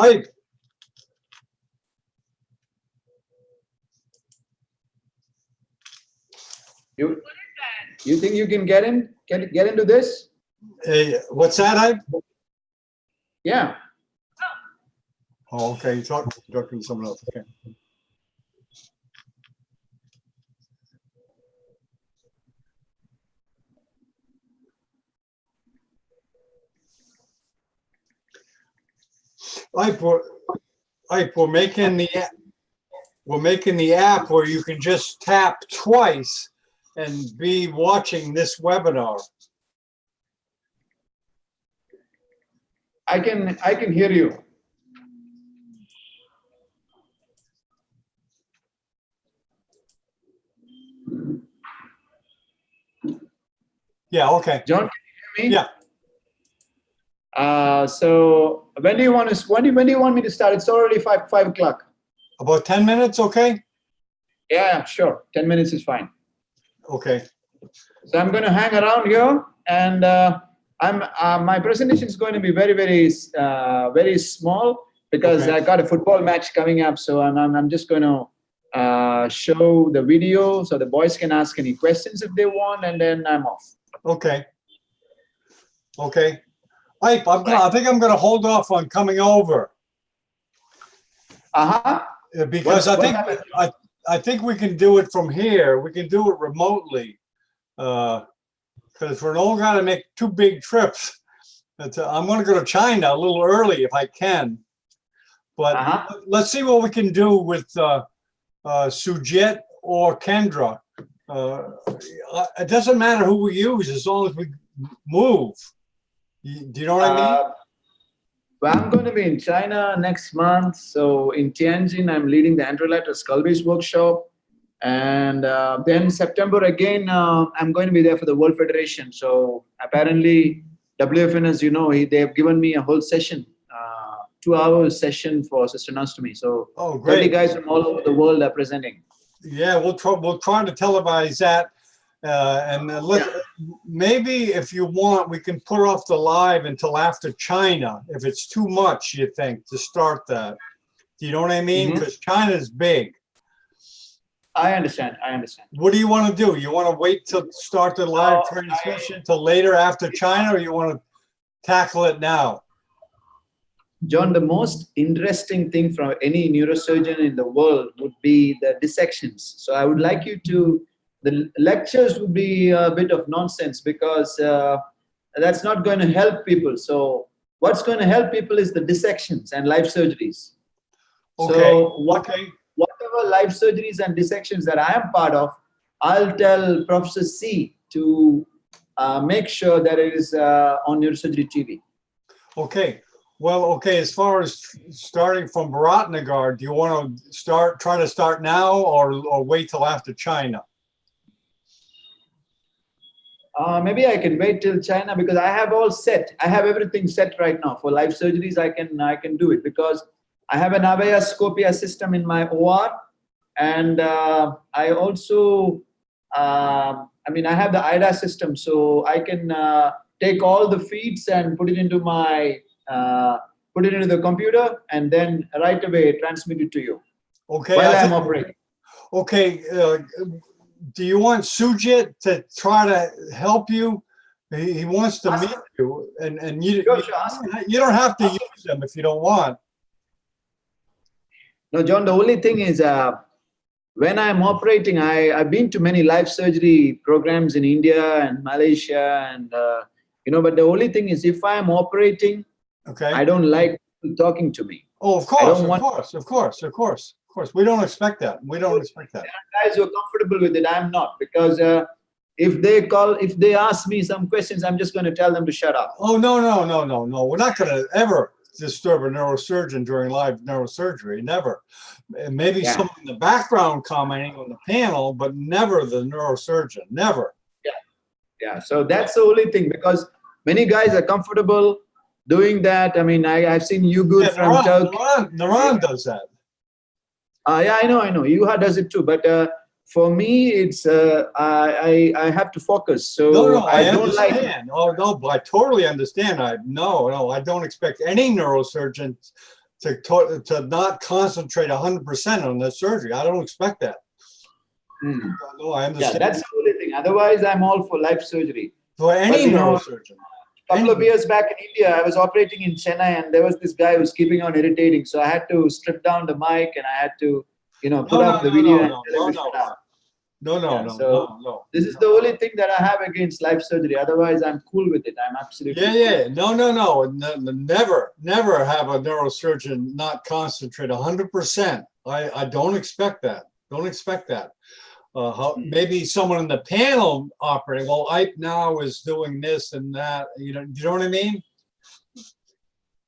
Hi. You think you can get in? Can get into this? Hey, what's that, Hype? Yeah. Oh, okay. You're talking to someone else. Okay. Hype, we're making the app where you can just tap twice and be watching this webinar. I can hear you. Yeah, okay. John, can you hear me? Yeah. So when do you want me to start? It's already 5 o'clock. About 10 minutes, okay? Yeah, sure. 10 minutes is fine. Okay. So I'm going to hang around here, and my presentation is going to be very small because Okay. I got a football match coming up. So I'm just going to show the video so the boys can ask any questions if they want, and then I'm off. Okay. Okay. Hype, I think I'm going to hold off on coming over. Because I think we can do it from here. We can do it remotely. Because we're not going to make 2 big trips. I'm going to go to China a little early if I can. But let's see what we can do with Sujit or Kendra. It doesn't matter who we use as long as we move. Do you know what I mean? Well, I'm going to be in China next month. So in Tianjin, I'm leading the anterolateral skull base workshop. And then September again, I'm going to be there for the World Federation. So apparently, WFN, as you know, they have given me a whole session, 2-hour session for cystinostomy. So 30 guys from all over the world are presenting. Yeah, we'll try to televise that. Maybe if you want, we can put off the live until after China, if it's too much, you think, to start that. Do you know what I mean? Because China is big. I understand. What do you want to do? You want to wait to start the live transmission till later after China, or you want to tackle it now? John, the most interesting thing from any neurosurgeon in the world would be the dissections. So I would like you to, the lectures would be a bit of nonsense because that's not going to help people. So what's going to help people is the dissections and live surgeries. Okay. So whatever live surgeries and dissections that I am part of, I'll tell Professor C to make sure that it is on Neurosurgery TV. Okay. Well, okay, as far as starting from Bharatnagar, do you want to try to start now or wait till after China? Maybe I can wait till China because I have all set. I have everything set right now. For live surgeries, I can do it because I have an Avaya Scopia system in my OR, and I also, I have the IDA system, so I can take all the feeds and put it into my, put it into the computer, and then right away transmit it to you. Okay. While I'm operating. Okay. Do you want Sujit to try to help you? He wants to meet you, and you don't have to use them if you don't want. No, John, the only thing is when I'm operating, I've been to many live surgery programs in India and Malaysia, and but the only thing is if I'm operating, I don't like people talking to me. Oh, of course, of course. We don't expect that. There are guys who are comfortable with it. I'm not, because if they ask me some questions, I'm just going to tell them to shut up. Oh, no. We're not going to ever disturb a neurosurgeon during live neurosurgery. Never. Maybe someone in the background commenting on the panel, but never the neurosurgeon. Never. Yeah. So that's the only thing, because many guys are comfortable doing that. I mean, I've seen you good from Turkey. Naran does that. Yeah, I know. Yuha does it too, but for me, it's I have to focus. So No, I don't understand. Oh no, but I totally understand. I don't expect any neurosurgeon to not concentrate 100% on the surgery. I don't expect that. No, I understand. Yeah, that's the only thing. Otherwise, I'm all for life surgery. For any neurosurgeon. A couple of years back in India, I was operating in Chennai, and there was this guy who was keeping on irritating. So I had to strip down the mic, and I had to, put off the video and tell him to shut up. No. This is the only thing that I have against life surgery. Otherwise, I'm cool with it. I'm absolutely cool. Never have a neurosurgeon not concentrate 100%. I don't expect that. Don't expect that. Maybe someone in the panel operating. Well, Ike now is doing this and that. You know what I mean?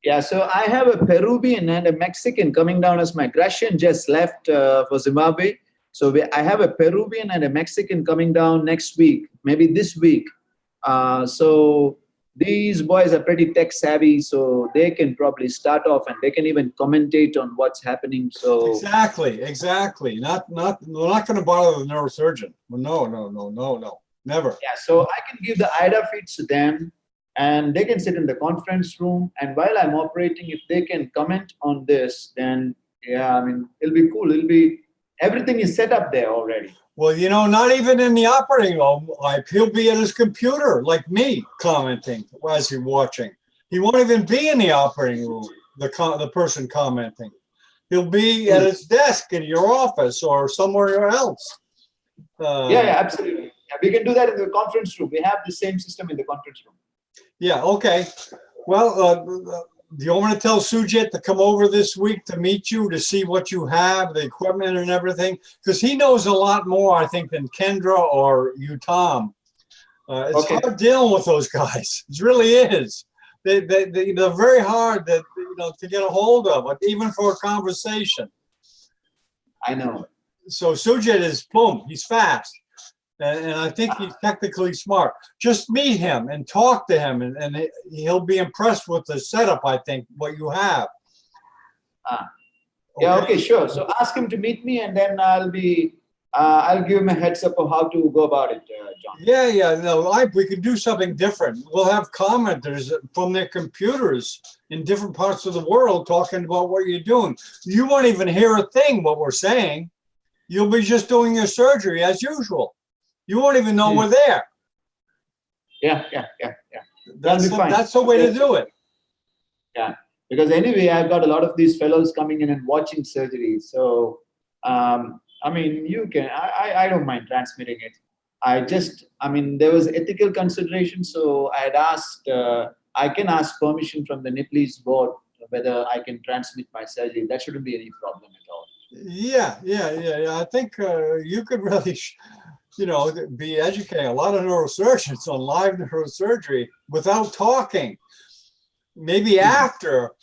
Yeah. So I have a Peruvian and a Mexican coming down as my Russian just left for Zimbabwe. So I have a Peruvian and a Mexican coming down next week, maybe this week. So these boys are pretty tech savvy, so they can probably start off and they can even commentate on what's happening. So exactly. We're not going to bother the neurosurgeon. No, never. Yeah. So I can give the IDA feeds to them, and they can sit in the conference room. And while I'm operating, if they can comment on this, then yeah, I mean, it'll be cool. Everything is set up there already. Well, not even in the operating room, he'll be at his computer, like me, commenting as he's watching. He won't even be in the operating room, the person commenting. He'll be at his desk in your office or somewhere else. Yeah, absolutely. We can do that in the conference room. We have the same system in the conference room. Yeah, okay. Well, do you want me to tell Sujit to come over this week to meet you, to see what you have, the equipment and everything? Because he knows a lot more, I think, than Kendra or you, Tom. It's hard dealing with those guys. It really is. They're very hard to get a hold of, even for a conversation. I know. So Sujit is, boom, he's fast. And I think he's technically smart. Just meet him and talk to him, and he'll be impressed with the setup, I think, what you have. Yeah, okay, sure. So ask him to meet me, and then I'll give him a heads up of how to go about it, John. Yeah. No, we could do something different. We'll have commenters from their computers in different parts of the world talking about what you're doing. You won't even hear a thing what we're saying. You'll be just doing your surgery as usual. You won't even know we're there. Yeah. That's the way to do it. Yeah, because anyway, I've got a lot of these fellows coming in and watching surgery. So, I mean, you can, I don't mind transmitting it. There was ethical consideration. So I had asked, I can ask permission from the Nepalese board whether I can transmit my surgery. That shouldn't be any problem at all. Yeah. I think you could really... be educating a lot of neurosurgeons on live neurosurgery without talking. Maybe after,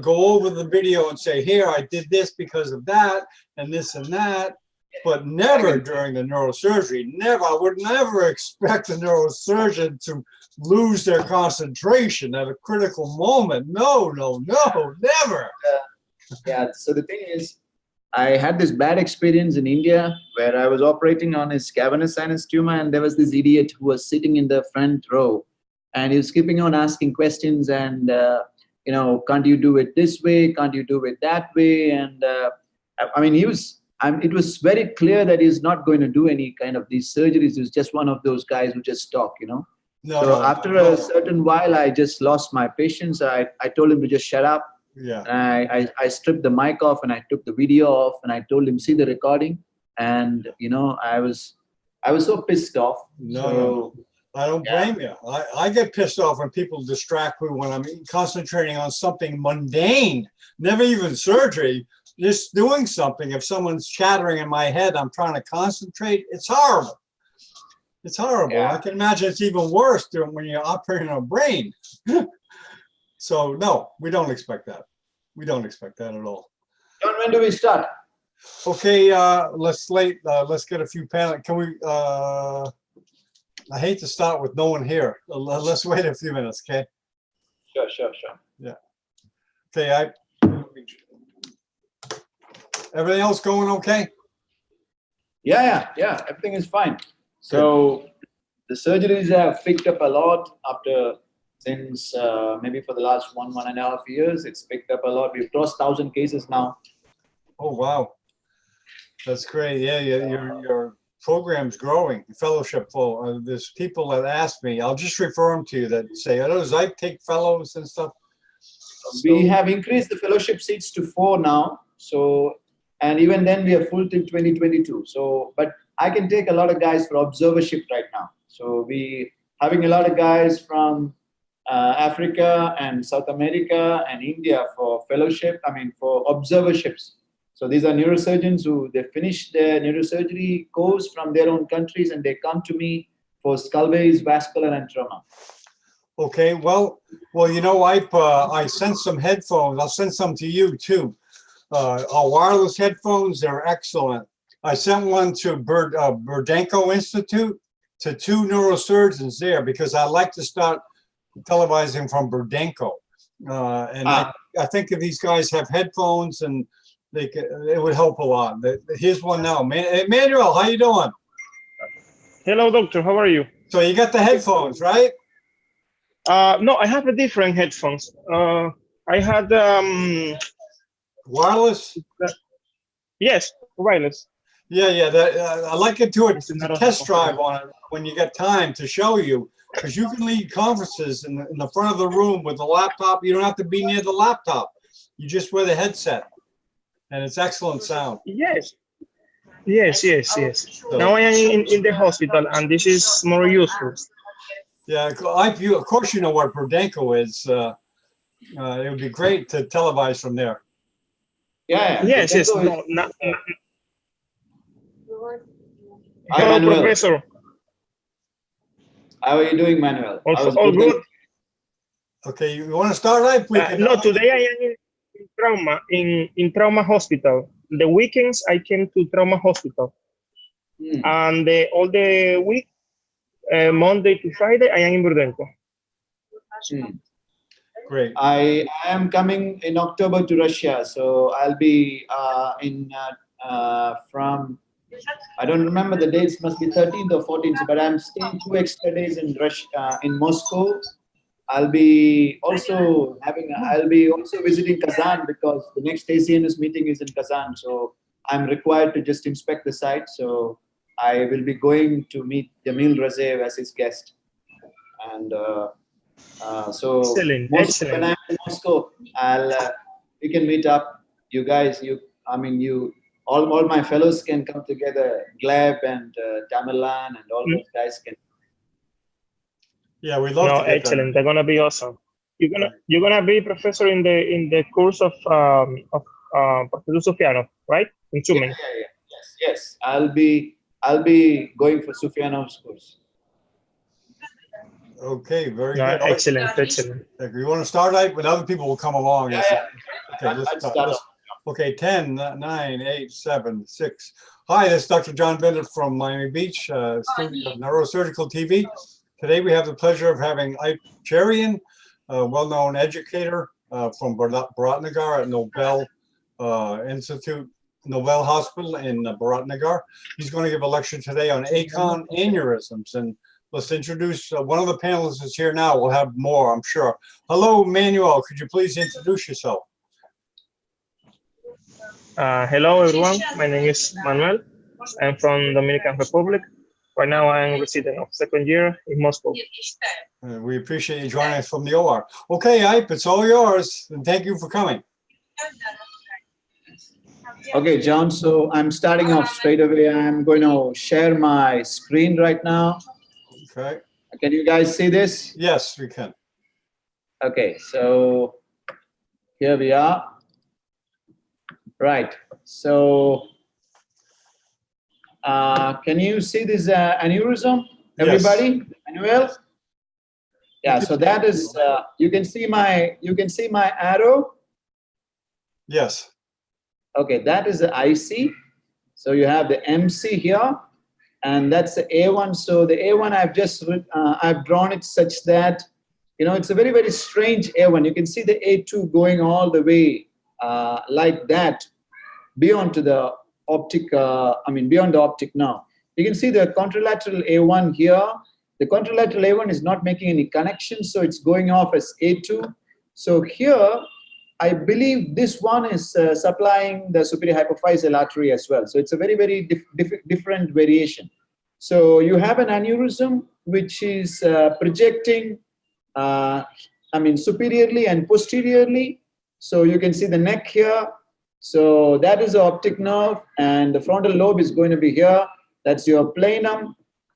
go over the video and say, here, I did this because of that and this and that, but never during the neurosurgery. Never. I would never expect a neurosurgeon to lose their concentration at a critical moment. No, never. Yeah, so the thing is, I had this bad experience in India where I was operating on his cavernous sinus tumor, and there was this idiot who was sitting in the front row, and he was keeping on asking questions and, can't you do it this way? Can't you do it that way? And it was very clear that he's not going to do any kind of these surgeries. He was just one of those guys who just talk, After a certain while, I just lost my patience. I told him to just shut up. Yeah. I stripped the mic off and I took the video off and I told him, see the recording. And, I was so pissed off. No. I don't blame you. I get pissed off when people distract me when I'm concentrating on something mundane, never even surgery, just doing something. If someone's chattering in my head, I'm trying to concentrate. It's horrible. It's horrible. Yeah. I can imagine it's even worse when you're operating on a brain. So no, we don't expect that. We don't expect that at all. John, when do we start? Okay, let's get a few panel. Can we? I hate to start with no one here. Let's wait a few minutes, okay? Sure. Yeah. Okay. Everything else going okay? Yeah. Everything is fine. So the surgeries have picked up a lot after since maybe for the last 1.5 years. It's picked up a lot. We've crossed 1,000 cases now. Oh, wow. That's great. Yeah, your program's growing, fellowship full. There's people that ask me, I'll just refer them to you that say, oh, does I take fellows and stuff? We have increased the fellowship seats to 4 now. So, and even then we are full till 2022. So, but I can take a lot of guys for observership right now. So we having a lot of guys from Africa and South America and India for fellowship, for observerships. So these are neurosurgeons who they finish their neurosurgery course from their own countries and they come to me for skull base, vascular and trauma. Okay, well, you know, I sent some headphones. I'll send some to you too. Our wireless headphones, they're excellent. I sent one to Burdenko Institute to 2 neurosurgeons there because I like to start televising from Burdenko. I think if these guys have headphones and it would help a lot. Here's one now. Manuel, how you doing? Hello, doctor. How are you? So you got the headphones, right? No, I have a different headphones. I had wireless. Yes, wireless. Yeah. I like it to a test drive on it when you get time to show you, because you can lead conferences in the front of the room with the laptop. You don't have to be near the laptop. You just wear the headset. And it's excellent sound. Yes. So, now I am in the hospital, and this is more useful. Yeah, of course you know what Burdenko is. It would be great to televise from there. Yeah. Yes. Hi, Hello, Professor. How are you doing, Manuel? All good. Okay, you want to start, right? No, today I am in trauma, in trauma hospital. The weekends I came to trauma hospital, and all the week, Monday to Friday, I am in Burdenko. Great. I am coming in October to Russia, so I'll be from, I don't remember the dates, must be 13th or 14th, but I'm staying 2 extra days in Russia, in Moscow. I'll be also visiting Kazan because the next ACNS meeting is in Kazan. So I'm required to just inspect the site. So I will be going to meet Jamil Razev as his guest. And so excellent. When I'm in Moscow, we can meet up. You guys, all my fellows can come together. Gleb and Tamerlan and all those guys can. Yeah, we love to get excellent. Them. They're gonna be awesome. You're gonna be professor in the course of Professor Sufianov, right? In Tumen. Yeah. Yes. I'll be going for Sufianov's course. Okay, very good. Excellent. You want to start, right? But other people will come along. Yeah. Okay, let's start. Okay, 10, 9, 8, 7, 6. Hi, this is Dr. John Bennett from Miami Beach, studio of Neurosurgical TV. Today we have the pleasure of having Ike Cherian, a well-known educator from Bharatnagar at Nobel Institute, Nobel Hospital in Bharatnagar. He's going to give a lecture today on ACON aneurysms. And let's introduce one of the panelists is here now. We'll have more, I'm sure. Hello, Manuel. Could you please introduce yourself? Hello, everyone. My name is Manuel. I'm from Dominican Republic. Right now, I'm resident of 2nd year in Moscow. We appreciate you joining us from the OR. Okay, Ike, it's all yours, and thank you for coming. Okay, John, so I'm starting off straight away. I'm going to share my screen right now. Okay. Can you guys see this? Yes, we can. Okay, so here we are. Right, so can you see this aneurysm, everybody? Yes. Manuel? Yeah, so that is, you can see my arrow? Yes. Okay, that is the IC. So you have the MC here, and that's the A1. So the A1 I've drawn it such that, it's a very, very strange A1. You can see the A2 going all the way like that, beyond to the optic, beyond the optic now. You can see the contralateral A1 here, The contralateral A1 is not making any connection, so it's going off as A2. So here, I believe this one is supplying the superior hypophyseal artery as well. So it's a very, very different variation. So you have an aneurysm which is projecting, superiorly and posteriorly. So you can see the neck here. So that is the optic nerve, and the frontal lobe is going to be here. That's your planum.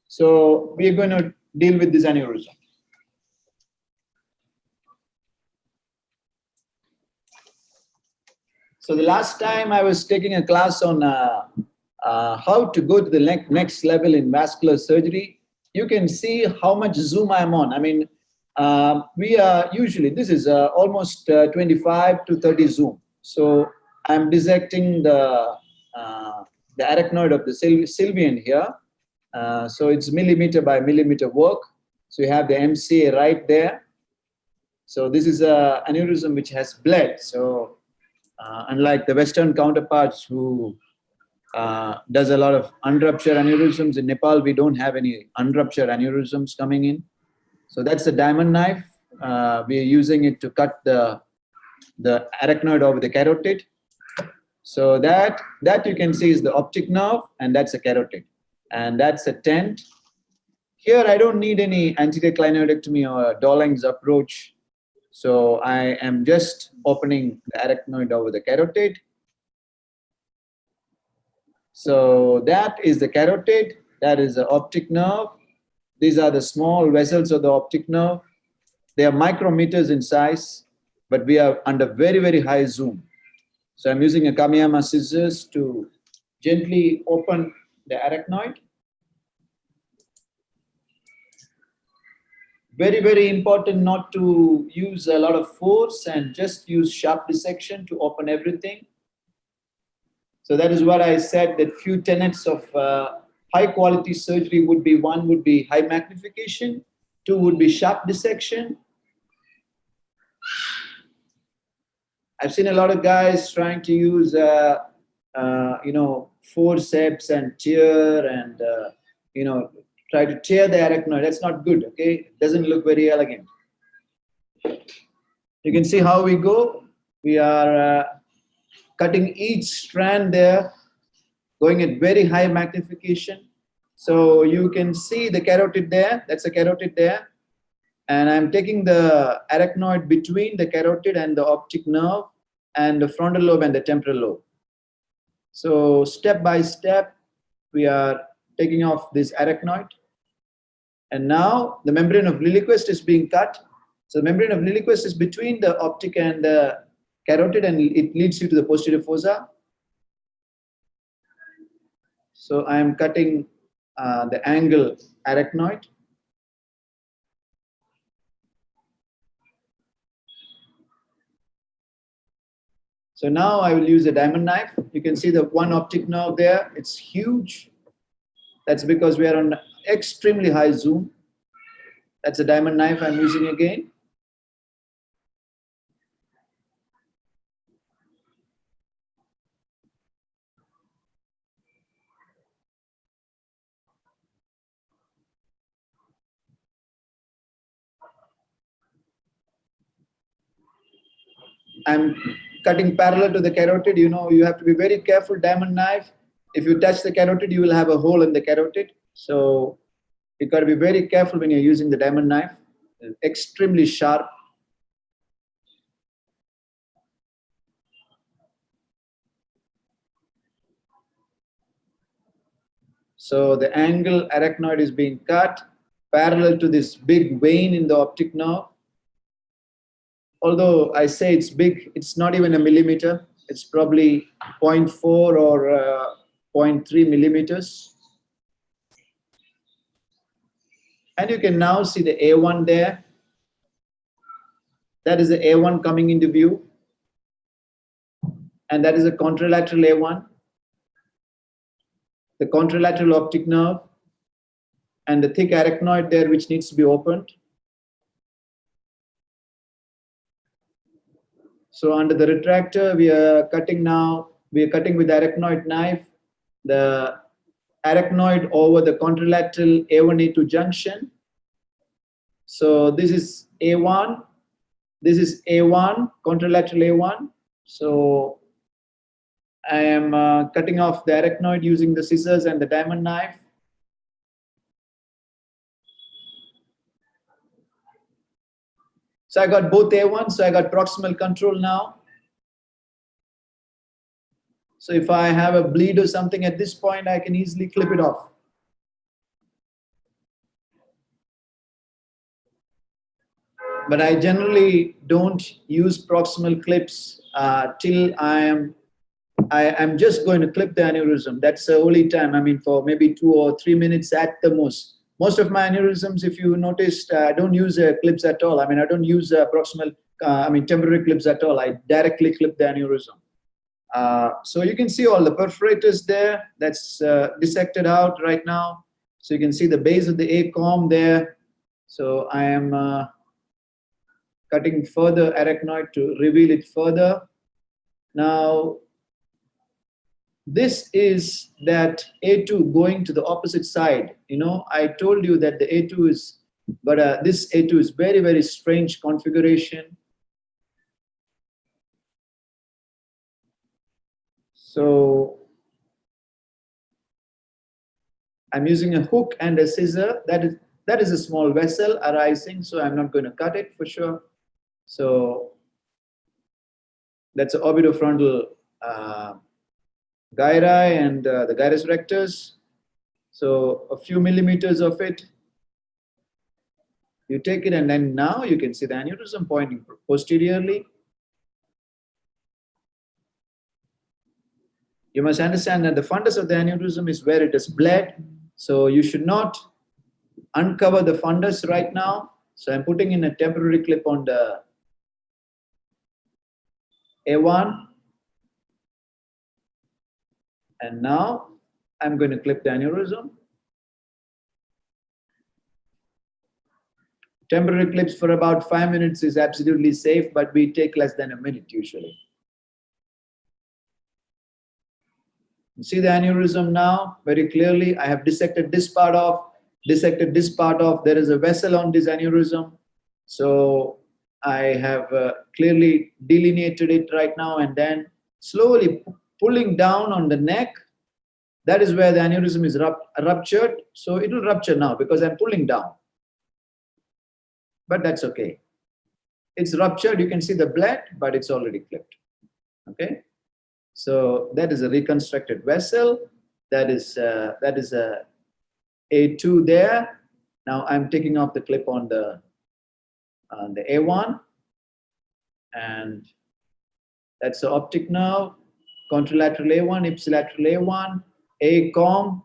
So we are going to deal with this aneurysm. So the last time I was taking a class on how to go to the next level in vascular surgery, you can see how much zoom I'm on. I mean, we are usually, this is almost 25 to 30 zoom. So I'm dissecting the arachnoid of the sylvian here. So it's millimeter by millimeter work. So you have the MCA right there. So this is an aneurysm which has bled. So unlike the Western counterparts who does a lot of unruptured aneurysms, in Nepal we don't have any unruptured aneurysms coming in. So that's the diamond knife. We are using it to cut the arachnoid over the carotid. So that you can see is the optic nerve, and that's a carotid. And that's a tent. Here I don't need any anterior clinoidectomy or Dawling's approach. So I am just opening the arachnoid over the carotid. So that is the carotid. That is the optic nerve. These are the small vessels of the optic nerve. They are micrometers in size, but we are under very, very high zoom. So I'm using a Kamiyama scissors to gently open the arachnoid. Very, very important not to use a lot of force and just use sharp dissection to open everything. So that is what I said, that few tenets of high quality surgery would be: one would be high magnification, two would be sharp dissection. I've seen a lot of guys trying to use, forceps and tear and, try to tear the arachnoid. That's not good, okay? It doesn't look very elegant. You can see how we go. We are cutting each strand there, going at very high magnification. So you can see the carotid there. That's a carotid there. And I'm taking the arachnoid between the carotid and the optic nerve and the frontal lobe and the temporal lobe. So step by step, we are taking off this arachnoid. And now the membrane of Lilliquist is being cut. So the membrane of Lilliquist is between the optic and the carotid, and it leads you to the posterior fossa. So I am cutting the angle arachnoid. So now I will use a diamond knife. You can see the one optic nerve there. It's huge. That's because we are on extremely high zoom. That's a diamond knife I'm using again. I'm cutting parallel to the carotid. You know, you have to be very careful. Diamond knife, if you touch the carotid, you will have a hole in the carotid. So you got to be very careful when you're using the diamond knife. It's extremely sharp. So the angle arachnoid is being cut parallel to this big vein in the optic nerve. Although I say it's big, it's not even a millimeter. It's probably 0.4 or 0.3 millimeters. And you can now see the A1 there. That is the A1 coming into view. And that is a contralateral A1. The contralateral optic nerve. And the thick arachnoid there, which needs to be opened. So under the retractor, we are cutting now. We are cutting with the arachnoid knife the arachnoid over the contralateral A1A2 junction. So this is A1. This is A1, contralateral A1. So I am cutting off the arachnoid using the scissors and the diamond knife. So I got both A1, so I got proximal control now. So if I have a bleed or something at this point, I can easily clip it off. But I generally don't use proximal clips till I'm just going to clip the aneurysm. That's the only time. I mean, for maybe 2 or 3 minutes at the most. Most of my aneurysms, if you noticed, I don't use clips at all. I mean, I don't use proximal, temporary clips at all. I directly clip the aneurysm. So you can see all the perforators there. That's dissected out right now. So you can see the base of the A-comb there. So I am cutting further arachnoid to reveal it further. Now, this is that A2 going to the opposite side. You know, I told you that the A2 is, but this A2 is very, very strange configuration. So I'm using a hook and a scissor. That is a small vessel arising, so I'm not going to cut it for sure. So that's an orbitofrontal gyri and the gyrus rectus. So a few millimeters of it. You take it, and then now you can see the aneurysm pointing posteriorly. You must understand that the fundus of the aneurysm is where it is bled. So you should not uncover the fundus right now. So I'm putting in a temporary clip on the A1. And now I'm going to clip the aneurysm. Temporary clips for about 5 minutes is absolutely safe, but we take less than a minute usually. You see the aneurysm now very clearly. I have dissected this part off, dissected this part off. There is a vessel on this aneurysm. So I have clearly delineated it right now, and then slowly pulling down on the neck. That is where the aneurysm is ruptured. So it will rupture now because I'm pulling down. But that's okay. It's ruptured. You can see the bled, but it's already clipped. Okay. So that is a reconstructed vessel. That is a A2 there. Now I'm taking off the clip on the A1, and that's the optic nerve, contralateral A1, ipsilateral A1, A-comb,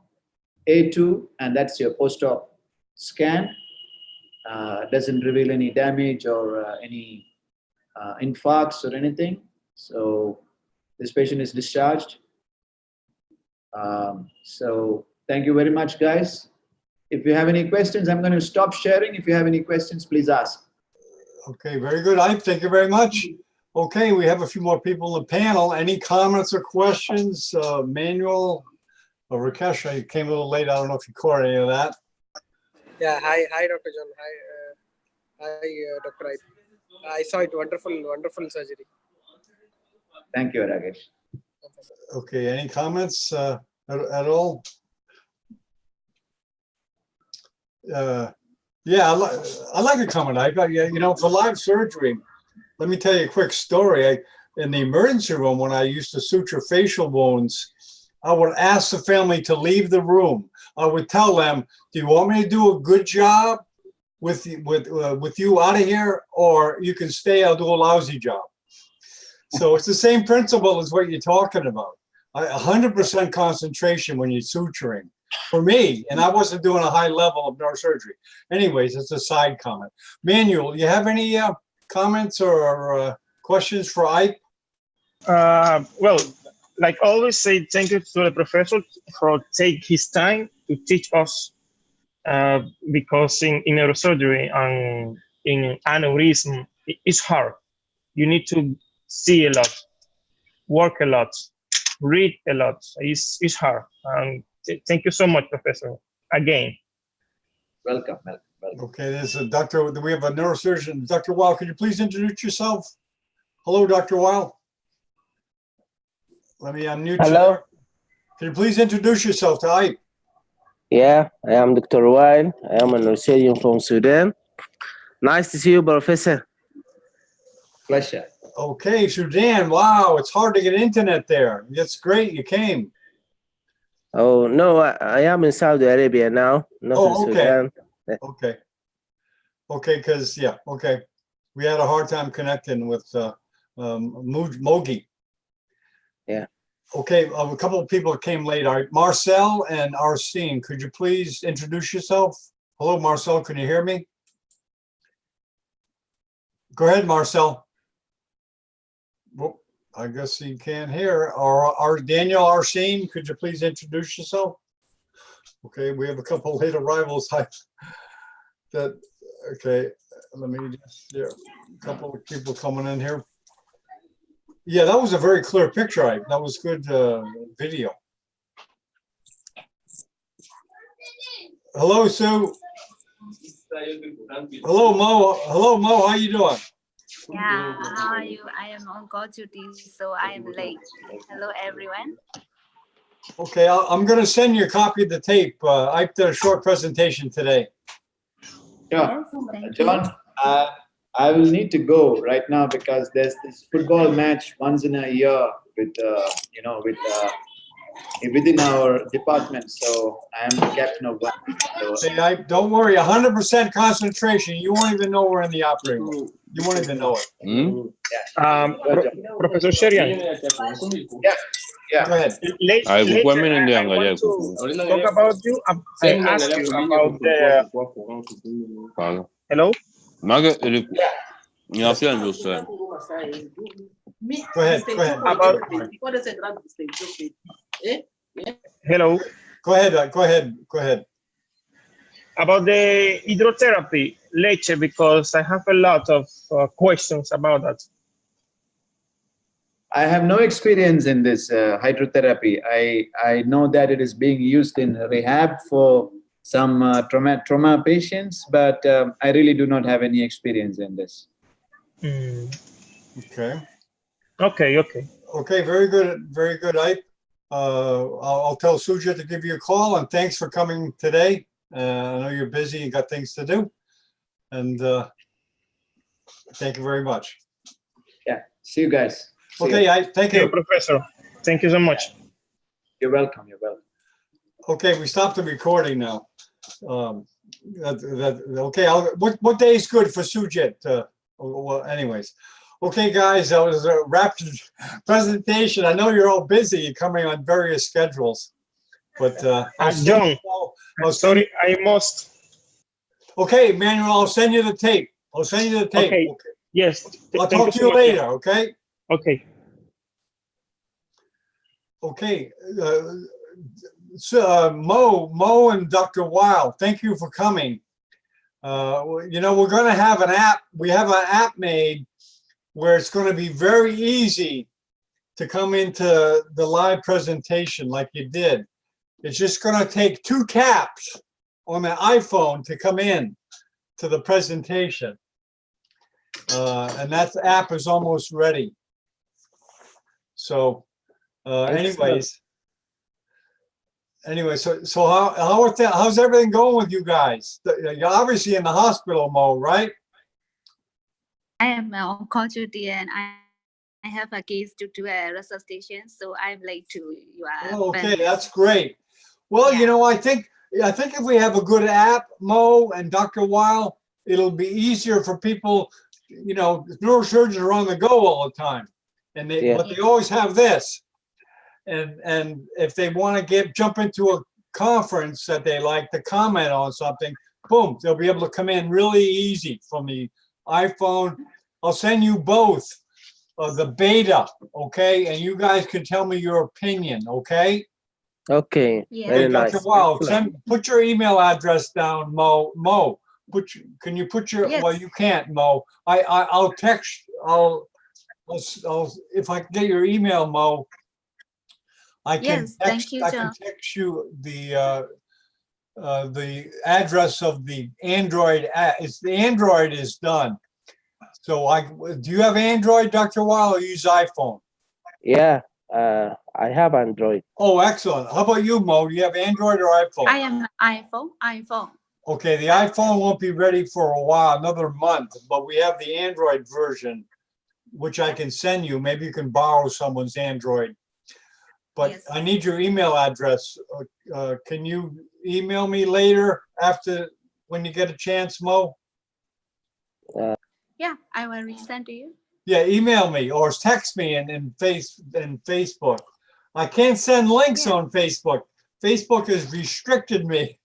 A2, and that's your post-op scan. Doesn't reveal any damage or any infarcts or anything. So this patient is discharged. So thank you very much, guys. If you have any questions, I'm going to stop sharing. If you have any questions, please ask. Okay, very good. Thank you very much. Okay, we have a few more people in the panel. Any comments or questions? Manuel or Rakesh, I came a little late. I don't know if you caught any of that. Yeah, hi, Dr. John. Hi, Dr. I saw it. Wonderful surgery. Thank you, Rakesh. Okay, any comments at all? Yeah, I like a comment. You know, for live surgery, let me tell you a quick story. In the emergency room, when I used to suture facial wounds, I would ask the family to leave the room. I would tell them, do you want me to do a good job with you out of here, or you can stay, I'll do a lousy job. So it's the same principle as what you're talking about. 100% concentration when you're suturing. For me, and I wasn't doing a high level of neurosurgery. Anyways, it's a side comment. Manuel, you have any comments or questions for Ike? Well, like always, say thank you to the professor for taking his time to teach us, because in neurosurgery and in aneurysm, it's hard. You need to see a lot, work a lot, read a lot. It's hard. Thank you so much, Professor, again. Welcome. Okay, there's a doctor, we have a neurosurgeon. Dr. Weil, could you please introduce yourself? Hello, Dr. Weil. Let me unmute you. Hello. Can you please introduce yourself to Ike? Yeah, I am Dr. Weil. I am a neurosurgeon from Sudan. Nice to see you, Professor. Pleasure. Okay, Sudan. Wow, it's hard to get internet there. That's great. You came. Oh, no, I am in Saudi Arabia now, not in Oh, okay. Sudan. Okay. Okay, because, yeah, okay. We had a hard time connecting with Mogi. Yeah. Okay, a couple of people came late. All right, Marcel and Arsene, could you please introduce yourself? Hello, Marcel, can you hear me? Go ahead, Marcel. Well, I guess he can't hear. Or Daniel Arsene, could you please introduce yourself? Okay, we have a couple late arrivals. Okay, let me just, yeah, a couple of people coming in here. Yeah, that was a very clear picture. That was good video. Hello, Sue. Hello, Mo. Hello, Mo. How you doing? Yeah, how are you? I am on call duty, so I am late. Hello, everyone. Okay, I'm going to send you a copy of the tape. I did a short presentation today. Sure. Yes, thank John, I will need to go right now because there's this football match once in a year with, within our department. So I am the captain of one. So, Hey, don't worry, 100% concentration. You won't even know we're in the operating room. You won't even know it. Professor Sherian. yeah. Go ahead. I want to talk about you. I ask you about the. Hello. Go ahead. Go ahead. About. Hello. Go ahead. Go ahead. Go ahead. About the hydrotherapy, leche, because I have a lot of questions about that. I have no experience in this hydrotherapy. I know that it is being used in rehab for some trauma patients, but I really do not have any experience in this. Okay. Okay. Very good, Ike. I'll tell Suja to give you a call, and thanks for coming today. I know you're busy and got things to do, and thank you very much. Yeah, see you guys. See Okay, you. Ike, thank you. Professor. Thank you so much. You're welcome. You're welcome. Okay, we stopped the recording now. Okay, what day is good for Sujit? Well, anyways. Okay, guys, that was a rapid presentation. I know you're all busy coming on various schedules, but John, sorry, I must. Okay, Manuel, I'll send you the tape. Okay. Yes. I'll talk to you later, okay? Okay. Okay. Mo and Dr. Weil, thank you for coming. You know, we're going to have an app. We have an app made where it's going to be very easy to come into the live presentation like you did. It's just going to take 2 taps on the iPhone to come in to the presentation. And that app is almost ready. So anyways, so how's everything going with you guys? You're obviously in the hospital, Mo, right? I am on call duty, and I have a case to do a resuscitation, so I'm late to your. Oh, okay, that's great. Well, Yeah. you know, I think if we have a good app, Mo and Dr. Weil, it'll be easier for people. You know, neurosurgeons are on the go all the time, and but they always have this. And if they want to jump into a conference that they like to comment on something, boom, they'll be able to come in really easy from the iPhone. I'll send you both the beta, okay? And you guys can tell me your opinion, okay? Okay, Yeah. very Dr. nice. Wow, put your email address down, Mo. Can you put your? Yes. Well, you can't, Mo. I'll text. I'll if I can get your email, Mo. I can Yes, thank text. you, I can John. text you the the address of the Android. It's the Android is done. So do you have Android, Dr. Weil, or use iPhone? Yeah, I have Android. Oh, excellent. How about you, Mo? Do you have Android or iPhone? I am iPhone. Okay, the iPhone won't be ready for a while, another month, but we have the Android version, which I can send you. Maybe you can borrow someone's Android. But Yes. I need your email address. Can you email me later when you get a chance, Mo? Yeah, I will resend to you. Yeah, email me or text me in Facebook. I can't send links on Facebook. Facebook has restricted me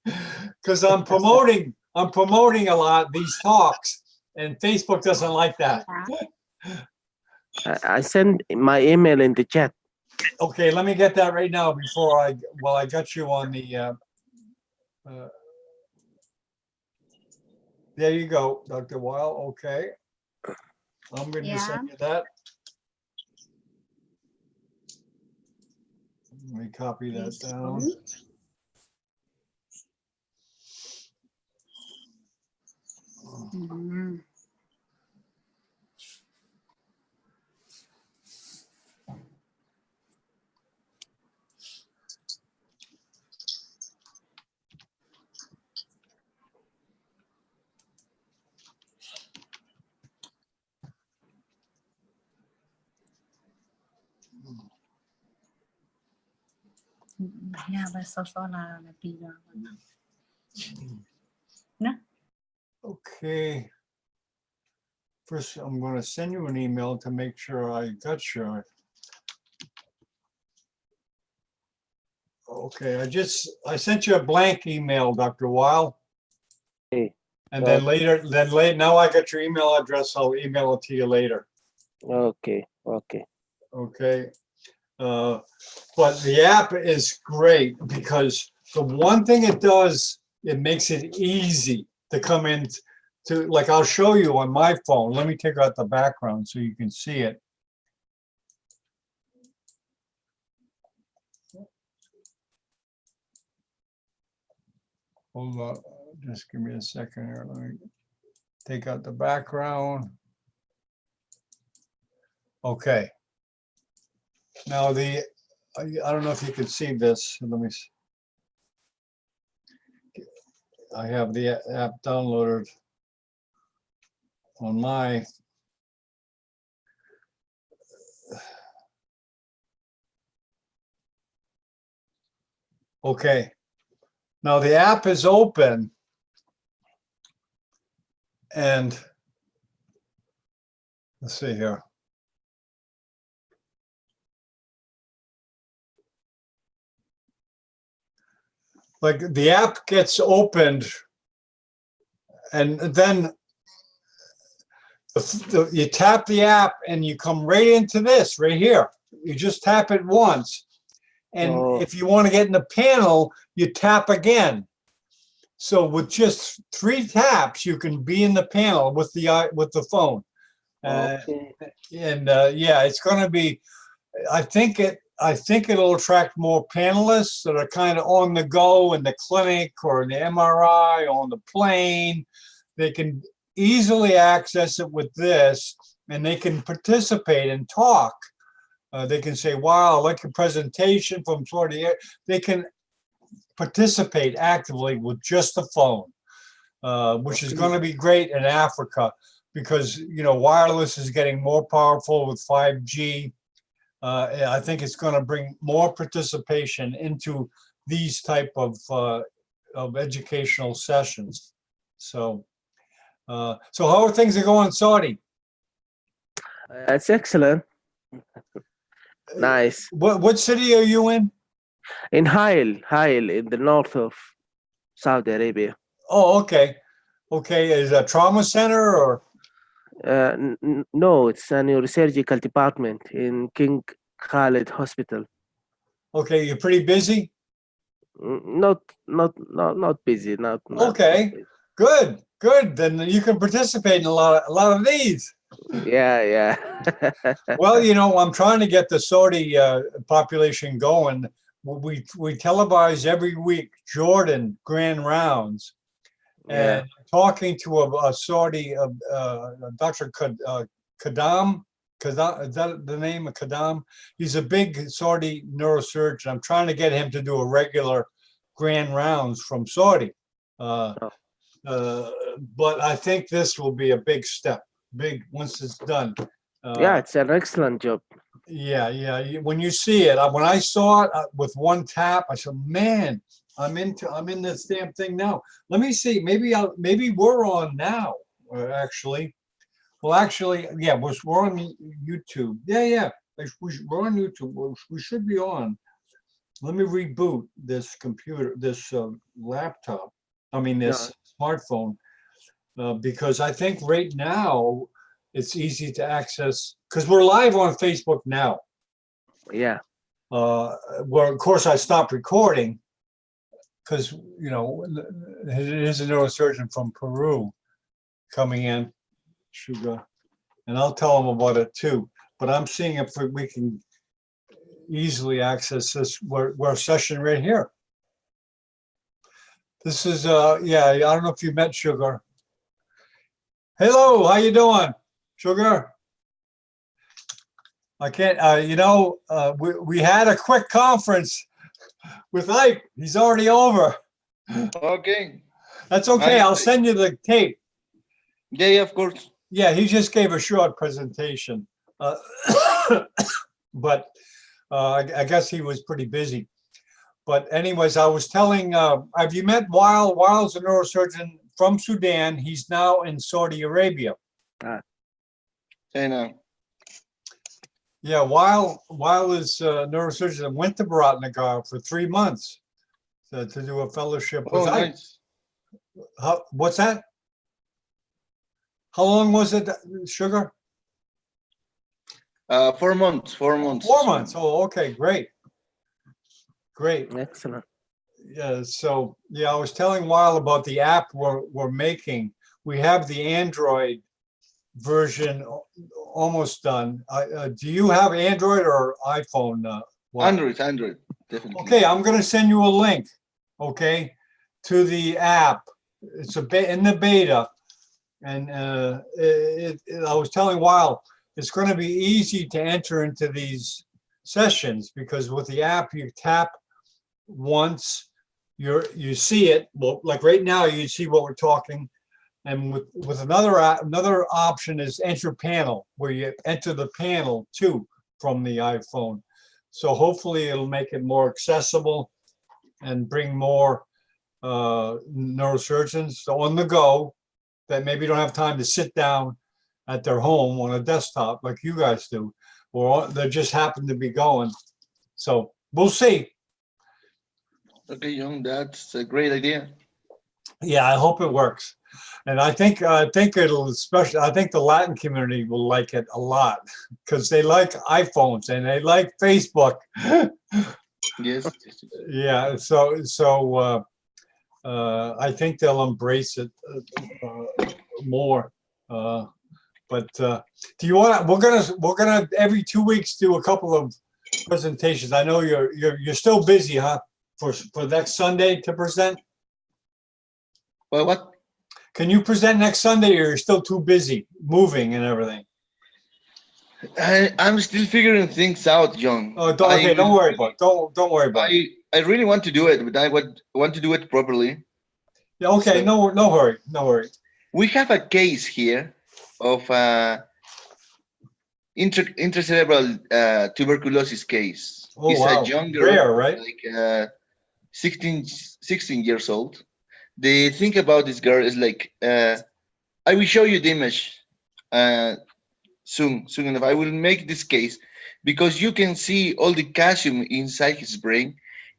because I'm promoting a lot these talks, and Facebook doesn't like that. I send my email in the chat. Okay, let me get that right now before I got you on the there you go, Dr. Weil. Okay. I'm going to send you that. Let me copy that down. Mm. Okay. First, I'm going to send you an email to make sure I got your. Okay, I sent you a blank email, Dr. Weil. Okay. And then now I got your email address. I'll email it to you later. Okay. Okay. But the app is great because the one thing it does, it makes it easy to come in to, like I'll show you on my phone. Let me take out the background so you can see it. Hold on, just give me a second here. Let me take out the background. Okay. Now I don't know if you can see this. Let me see. I have the app downloaded on my. Okay. Now the app is open and let's see here. Like the app gets opened and then you tap the app and you come right into this right here. You just tap it once. And if you want to get in the panel, you tap again. So with just 3 taps, you can be in the panel with the phone. Okay. Yeah, it's going to be. I think it'll attract more panelists that are kind of on the go in the clinic or in the MRI or on the plane. They can easily access it with this, and they can participate and talk. They can say, wow, I like your presentation from Florida. They can participate actively with just the phone, which is going to be great in Africa because, wireless is getting more powerful with 5G. I think it's going to bring more participation into these type of educational sessions. So how are things going in Saudi? It's excellent. Nice. What city are you in? In Hail, in the north of Saudi Arabia. Oh, okay. Okay, is it a trauma center or? No, it's a neurosurgical department in King Khalid Hospital. Okay, you're pretty busy? Not busy. Not okay. Not busy. Good. Then you can participate in a lot of these. Yeah. Well, I'm trying to get the Saudi population going we televise every week Jordan Grand Rounds, Yeah. and talking to a Saudi, Dr. Kadam, is that the name of Kadam? He's a big Saudi neurosurgeon. I'm trying to get him to do a regular Grand Rounds from Saudi. But I think this will be a big step, once it's done. Yeah, it's an excellent job. Yeah. When you see it, when I saw it with one tap, I said, "Man, I'm in this damn thing now." Let me see. Maybe we're on now. Actually, well, actually, yeah, we're on YouTube. Yeah. We're on YouTube. We should be on. Let me reboot this computer, this laptop. I mean, this smartphone, because I think right now it's easy to access because we're live on Facebook now. Yeah. Well, of course, I stopped recording because, it is a neurosurgeon from Peru coming in, Sugar, and I'll tell him about it too. But I'm seeing if we can easily access this our session right here. This is yeah, I don't know if you met Sugar. Hello, how you doing, Sugar? I can't, we had a quick conference with Ike. He's already over. Okay. That's okay. I'll send you the tape. Yeah, of course. Yeah, he just gave a short presentation. But I guess he was pretty busy. But anyways, I was telling, have you met Weil? Weil's a neurosurgeon from Sudan. He's now in Saudi Arabia. I know. Yeah, Weil is a neurosurgeon and went to Bharatnagar for 3 months to do a fellowship with Ike. Nice. What's that? How long was it, Sugar? 4 months. 4 months. 4 months. Oh, okay, great. Excellent. Yeah, so yeah, I was telling Weil about the app we're making. We have the Android version almost done. Do you have Android or iPhone? Android, definitely. Okay, I'm going to send you a link, okay, to the app. It's in the beta, and I was telling Weil it's going to be easy to enter into these sessions because with the app you tap once, you see it. Well, like right now you see what we're talking, and with another option is enter panel, where you enter the panel too from the iPhone. So hopefully it'll make it more accessible and bring more neurosurgeons on the go that maybe don't have time to sit down at their home on a desktop like you guys do, or they just happen to be going. So we'll see. Okay, Young, that's a great idea. Yeah, I hope it works. And I think it'll especially, I think the Latin community will like it a lot because they like iPhones and they like Facebook. Yes. Yeah, so I think they'll embrace it more. But do you want to? We're gonna every 2 weeks do a couple of presentations. I know you're still busy, huh? For next Sunday to present. Well, what? Can you present next Sunday, or you're still too busy moving and everything? I'm still figuring things out, John. Oh, don't worry about it. Don't worry about it. I really want to do it, but I want to do it properly. Yeah, okay, So, no hurry, no worry. We have a case here of intracerebral tuberculosis case. Oh, It's wow. a younger, Rare, right? like 16 years old. The thing about this girl is like, I will show you the image soon enough. I will make this case because you can see all the calcium inside his brain,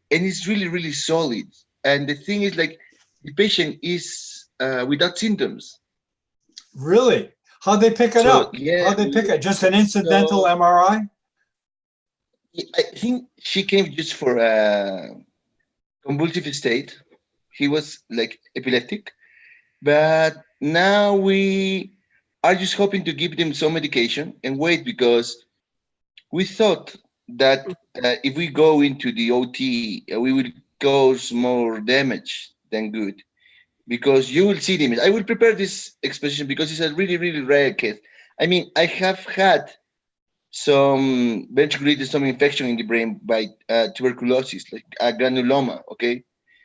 and it's really, really solid. And the thing is, like, the patient is without symptoms. Really? How'd they pick it up? Yeah, How'd they pick it? Just an incidental MRI? I think she came just for a convulsive state. He was like epileptic, but now we are just hoping to give them some medication and wait, because we thought that if we go into the OT, we will cause more damage than good, because you will see the image. I will prepare this exposition because it's a really, really rare case. I mean, I have had some ventricular some infection in the brain by tuberculosis, like a granuloma, okay?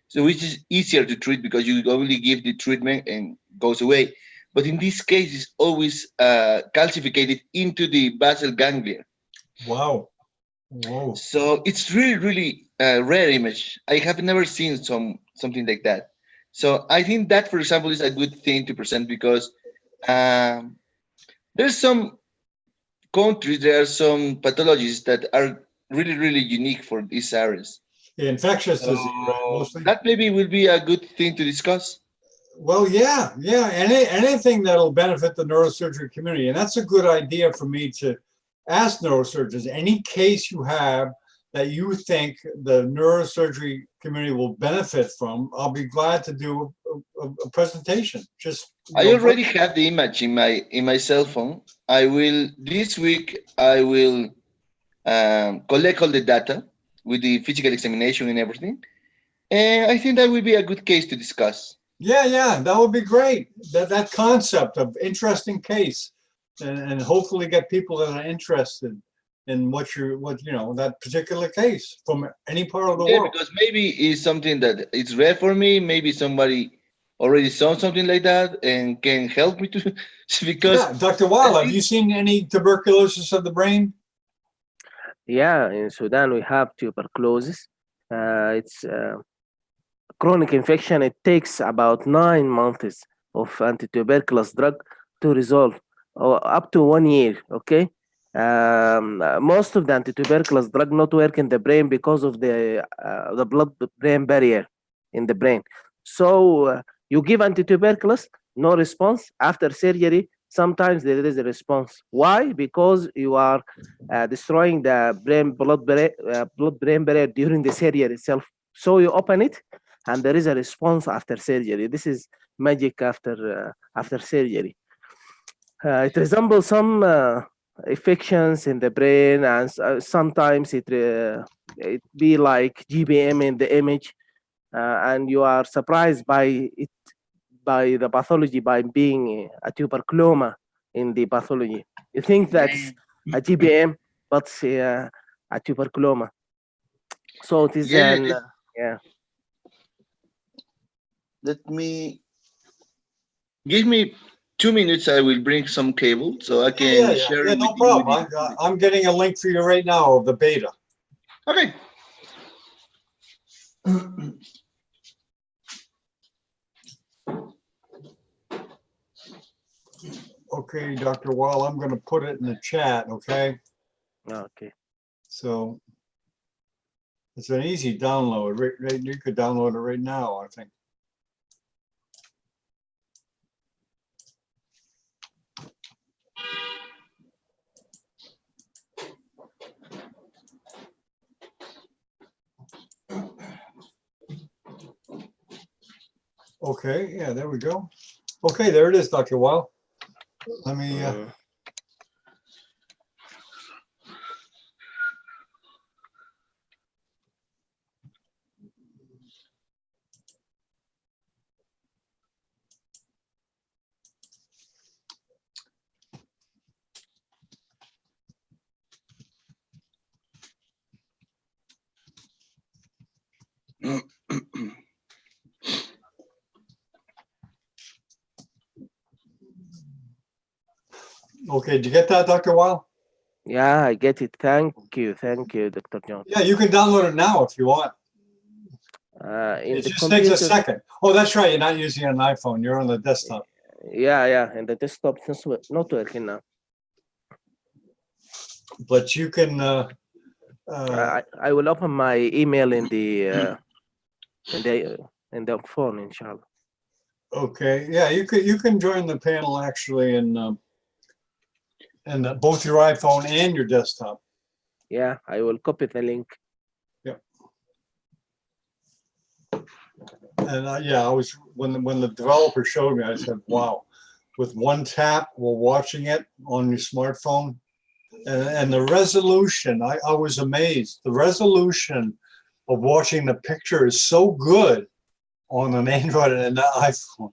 So which is easier to treat because you only give the treatment and goes away. But in this case, it's always calcified into the basal ganglia. Wow. Whoa. So it's really, really rare image. I have never seen something like that. So I think that, for example, is a good thing to present because there's some countries, there are some pathologies that are really, really unique for these areas. The infectious disease, right? Mostly. That maybe will be a good thing to discuss. Well, yeah. Anything that'll benefit the neurosurgery community. And that's a good idea for me to ask neurosurgeons. Any case you have that you think the neurosurgery community will benefit from, I'll be glad to do a presentation. I already have the image in my cell phone. This week I will collect all the data with the physical examination and everything. And I think that will be a good case to discuss. Yeah, that would be great. That concept of interesting case, and hopefully get people that are interested in that particular case from any part of the world. Because maybe it's something that it's rare for me. Maybe somebody already saw something like that and can help me to. Because yeah, Dr. Weil, have you seen any tuberculosis of the brain? Yeah, in Sudan we have tuberculosis. It's chronic infection. It takes about 9 months of anti-tuberculous drug to resolve, or up to 1 year. Okay, most of the anti-tuberculous drug not work in the brain because of the blood-brain barrier in the brain. So you give anti-tuberculous, no response. After surgery, sometimes there is a response. Why? Because you are destroying the blood-brain barrier during the surgery itself. So you open it, and there is a response after surgery. This is magic after surgery. It resembles some infections in the brain, and sometimes it be like GBM in the image, and you are surprised by it, by the pathology, by being a tuberculoma in the pathology. You think that's a GBM, but a tuberculoma. So it is yeah. Give me 2 minutes. I will bring some cable so I can share it. No problem. I'm getting a link for you right now of the beta. Okay. Okay, Dr. Weil, I'm going to put it in the chat, okay? Okay. So it's an easy download. Right, you could download it right now, I think. Okay, yeah, there we go. Okay, there it is, Dr. Weil. Let me. Okay, did you get that, Dr. Weil? Yeah, I get it. Thank you, Dr. John. Yeah, you can download it now if you want. In it the just computer, takes a second. Oh, that's right. You're not using an iPhone. You're on the desktop. Yeah, and the desktop is not working now. But you can. I will open my email in the phone, inshallah. Okay. Yeah, you can join the panel actually in both your iPhone and your desktop. Yeah, I will copy the link. Yep. And yeah, I was when the developer showed me, I said, "Wow!" With one tap, we're watching it on your smartphone. and the resolution, I was amazed. The resolution of watching the picture is so good on an Android and an iPhone.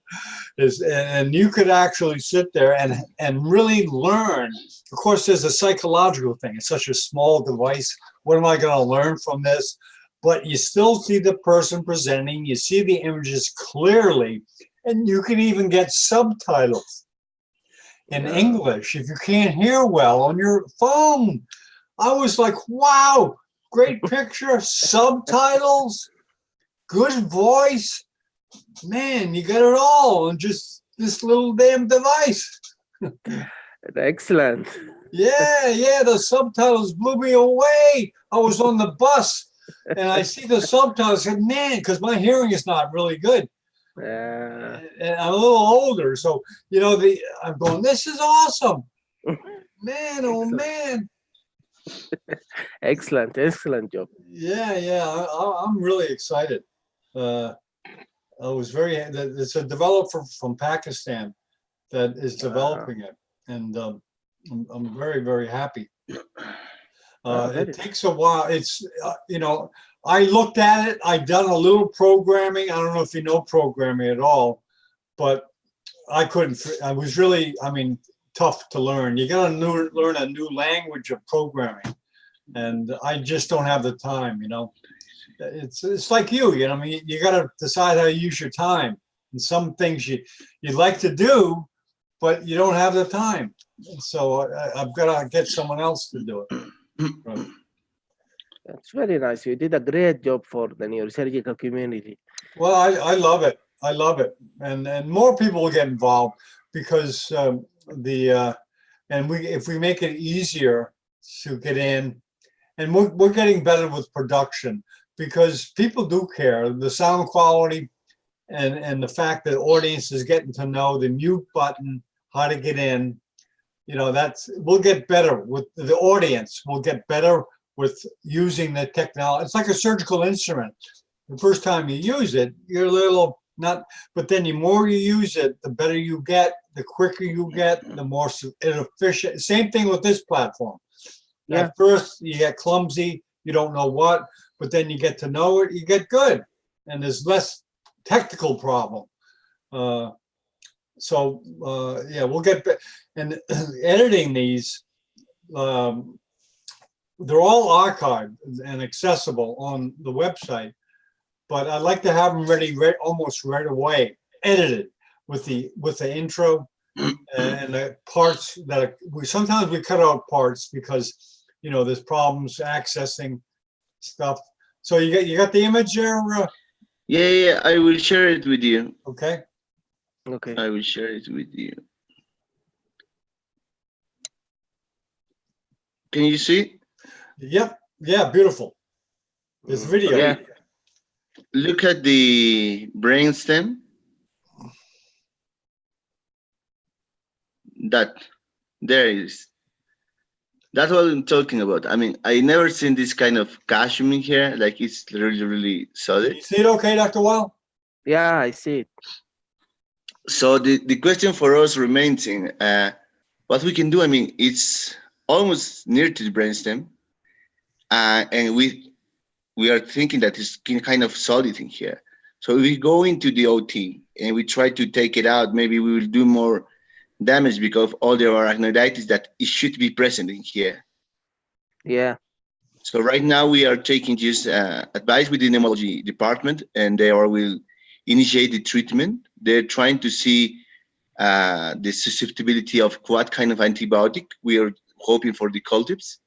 And you could actually sit there and really learn. Of course, there's a psychological thing. It's such a small device. What am I going to learn from this? But you still see the person presenting. You see the images clearly, and you can even get subtitles in English if you can't hear well on your phone. I was like, wow, great picture, subtitles, good voice. Man, you got it all on just this little damn device. Excellent. Yeah, the subtitles blew me away. I was on the bus and I see the subtitles and man, because my hearing is not really good. And I'm a little older, so I'm going, this is awesome. Man, oh man. Excellent job. Yeah, I'm really excited. I was it's a developer from Pakistan that is developing it, and I'm very, very happy. It takes a while. It's, I looked at it, I'd done a little programming. I don't know if you know programming at all, but I was really, tough to learn. You got to learn a new language of programming, and I just don't have the time, It's like you got to decide how to use your time. And some things you'd like to do, but you don't have the time. So I've got to get someone else to do it. Right. That's very nice. You did a great job for the neurosurgical community. Well, I love it. I love it. And more people will get involved because if we make it easier to get in, and we're getting better with production because people do care. The sound quality and the fact that audience is getting to know the mute button, how to get in, we'll get better with the audience. We'll get better with using the technology. It's like a surgical instrument. The first time you use it, you're a little but then the more you use it, the better you get, the quicker you get, the more efficient. Same thing with this platform. Yeah. At first, you get clumsy, you don't know what, but then you get to know it, you get good, and there's less technical problem. We'll get and editing these. They're all archived and accessible on the website, but I like to have them ready almost right away, edited with the intro and the parts that sometimes we cut out parts because there's problems accessing stuff. So you got the image there? Yeah, I will share it with you. Okay. I will share it with you. Can you see? Yep. Yeah, beautiful. This video. Yeah. Look at the brainstem. There it is. That's what I'm talking about. I never seen this kind of caching here. Like it's really, really solid. You see it okay, Dr. Weil? Yeah, I see it. So the question for us remains in what we can do. It's almost near to the brainstem, and we are thinking that it's kind of solid in here. So if we go into the OT and we try to take it out, maybe we will do more damage because of all the arachnoiditis that it should be present in here. Yeah. So right now we are taking just advice with the pneumology department, and they will initiate the treatment. They're trying to see the susceptibility of what kind of antibiotic we are hoping for the cultips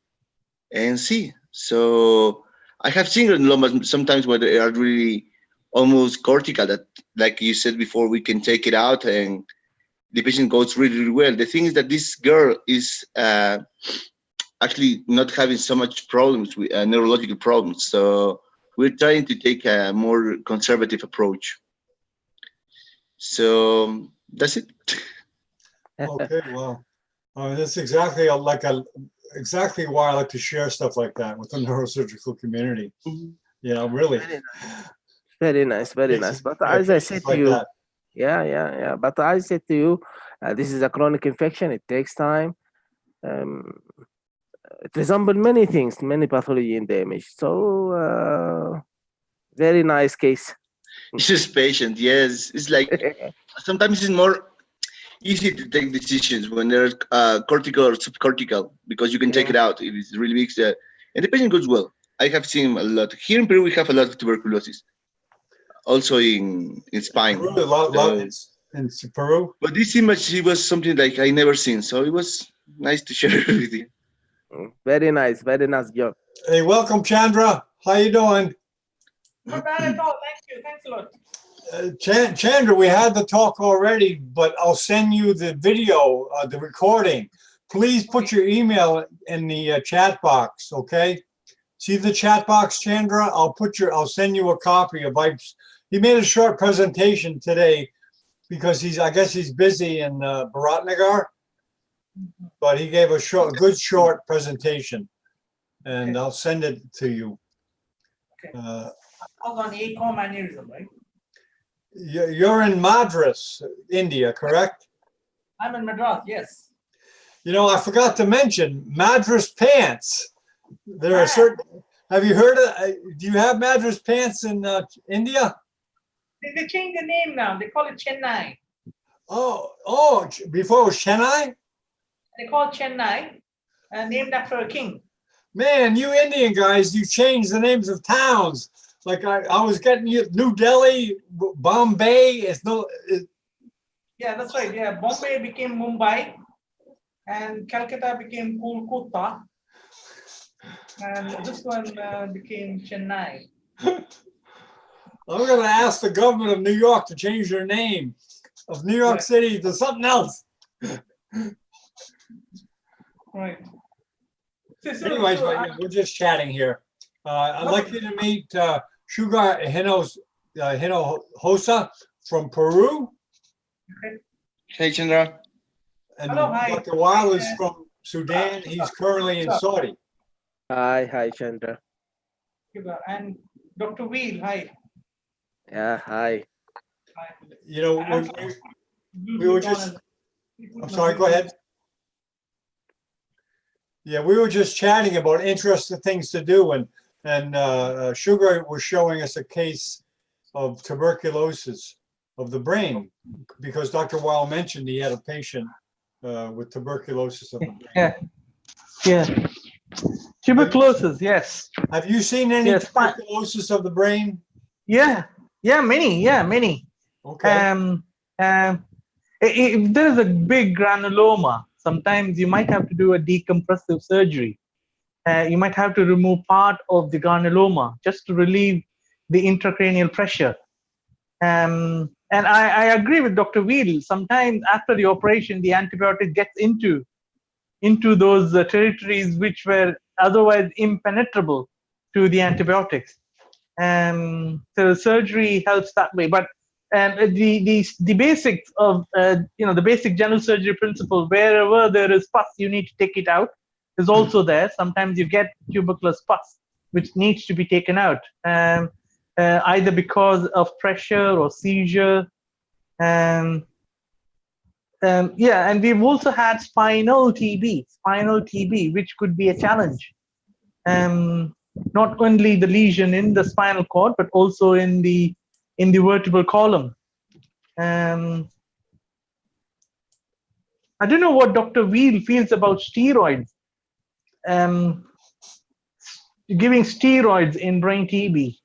and see. So I have seen granulomas sometimes where they are really almost cortical, that, like you said before, we can take it out and the patient goes really, really well. The thing is that this girl is actually not having so much problems with neurological problems. So we're trying to take a more conservative approach. So that's it. Okay, well, that's exactly exactly why I like to share stuff like that with the neurosurgical community. Really. Very nice. But as I said to you, yeah. But I said to you, this is a chronic infection. It takes time. it resembles many things, many pathology in the image. So very nice case. It's just patient, yes. It's like sometimes it's more easy to take decisions when they're cortical or subcortical because you can take it out if it's really big. And the patient goes well. I have seen a lot. Here in Peru, we have a lot of tuberculosis. Also in spine. Peru, a lot in Peru. But this image, it was something like I never seen. So it was nice to share it with you. Very nice job. Hey, welcome, Chandra. How you doing? Not bad at all. Thank you. Thanks a lot. Chandra, we had the talk already, but I'll send you the video, the recording. Please put your email in the chat box, okay? See the chat box, Chandra? I'll send you a copy of he made a short presentation today because I guess he's busy in Bharatnagar, but he gave a good short presentation, and I'll send it to you. Okay. On ACOM aneurysm, right? You're in Madras, India, correct? I'm in Madras, yes. You know, I forgot to mention Madras pants. There are certain. Have you heard of? Do you have Madras pants in India? They changed the name now. They call it Chennai. Oh! Before it was Chennai. They call it Chennai, named after a king. Man, you Indian guys, you changed the names of towns. Like I was getting you New Delhi, Bombay. Yeah, that's right. Yeah, Bombay became Mumbai, and Calcutta became Kolkata, and this one became Chennai. I'm going to ask the government of New York to change their name of New York City to something else. Right. Anyways, we're just chatting here. I'd like you to meet Sugar Hinojosa from Peru. Okay. Hey, Chandra. And hello, hi. Dr. Weil is from Sudan. He's currently in Saudi. Hi, Chandra. And Dr. Wheel, hi. Yeah, hi. You know, we were just, I'm sorry, go ahead. Yeah, we were just chatting about interesting things to do, and Sugar was showing us a case of tuberculosis of the brain, because Dr. Weil mentioned he had a patient with tuberculosis of the brain. Yeah. Tuberculosis, yes. Have you seen any tuberculosis of the brain? Yeah, many. Okay. If there is a big granuloma, sometimes you might have to do a decompressive surgery. You might have to remove part of the granuloma just to relieve the intracranial pressure. And I agree with Dr. Wheel. Sometimes after the operation, the antibiotic gets into those territories which were otherwise impenetrable to the antibiotics. So surgery helps that way. But the basics of the basic general surgery principle, wherever there is pus, you need to take it out, is also there. Sometimes you get tuberculous pus which needs to be taken out, either because of pressure or seizure. And we've also had spinal TB, which could be a challenge. Not only the lesion in the spinal cord, but also in the vertebral column. I don't know what Dr. Wheel feels about steroids. Giving steroids in brain TB.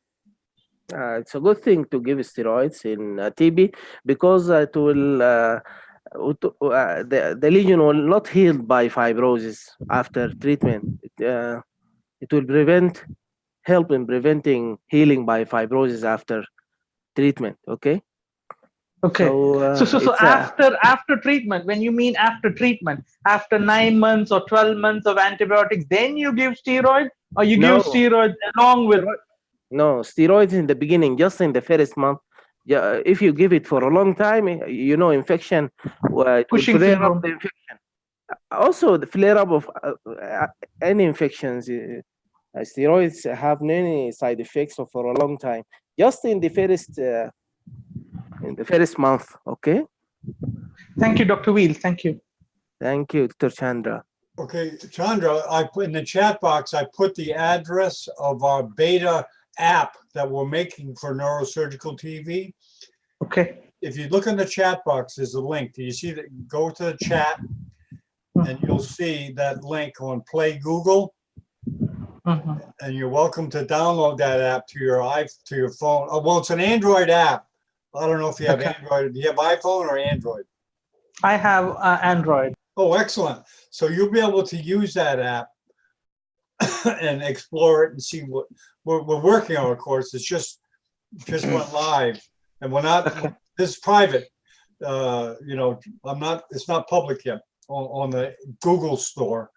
It's a good thing to give steroids in TB because it will the lesion will not heal by fibrosis after treatment. It will help in preventing healing by fibrosis after treatment. Okay. So after treatment, when you mean after treatment, after 9 months or 12 months of antibiotics, then you give steroids, or you give steroids along with? No, steroids in the beginning, just in the first month. Yeah, if you give it for a long time, infection, it will flare up the infection. Also, the flare up of any infections. Steroids have many side effects for a long time. Just in the first month, okay? Thank you, Dr. Wheel. Thank you. Thank you, Dr. Chandra. Okay, Chandra, I put in the chat box, I put the address of our beta app that we're making for Neurosurgical TV. Okay. If you look in the chat box, there's a link. Do you see that? Go to the chat and you'll see that link on Play Google. And you're welcome to download that app to your phone. Oh, well, it's an Android app. I don't know if you have Android. Do you have iPhone or Android? I have Android. Oh, excellent. So you'll be able to use that app and explore it and see what we're working on, of course. It's just went live. And we're not, this is private. You know, it's not public yet on the Google store,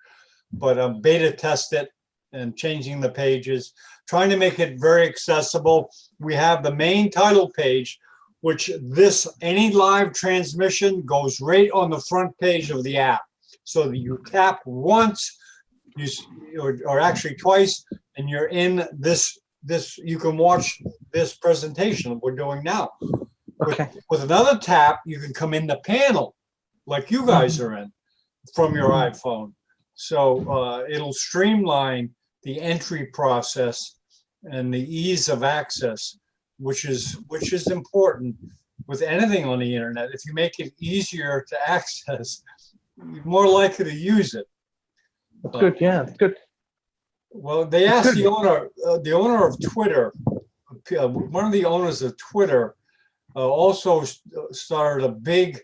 but beta test it and changing the pages, trying to make it very accessible. We have the main title page, which any live transmission goes right on the front page of the app. So that you tap once, or actually twice, and you're in this, you can watch this presentation we're doing now. With another tap, you can come in the panel, like you guys are in, from your iPhone. So it'll streamline the entry process and the ease of access, which is important with anything on the internet. If you make it easier to access, you're more likely to use it. That's good. Yeah, that's good. Well, they asked the owner of Twitter, one of the owners of Twitter, also started a big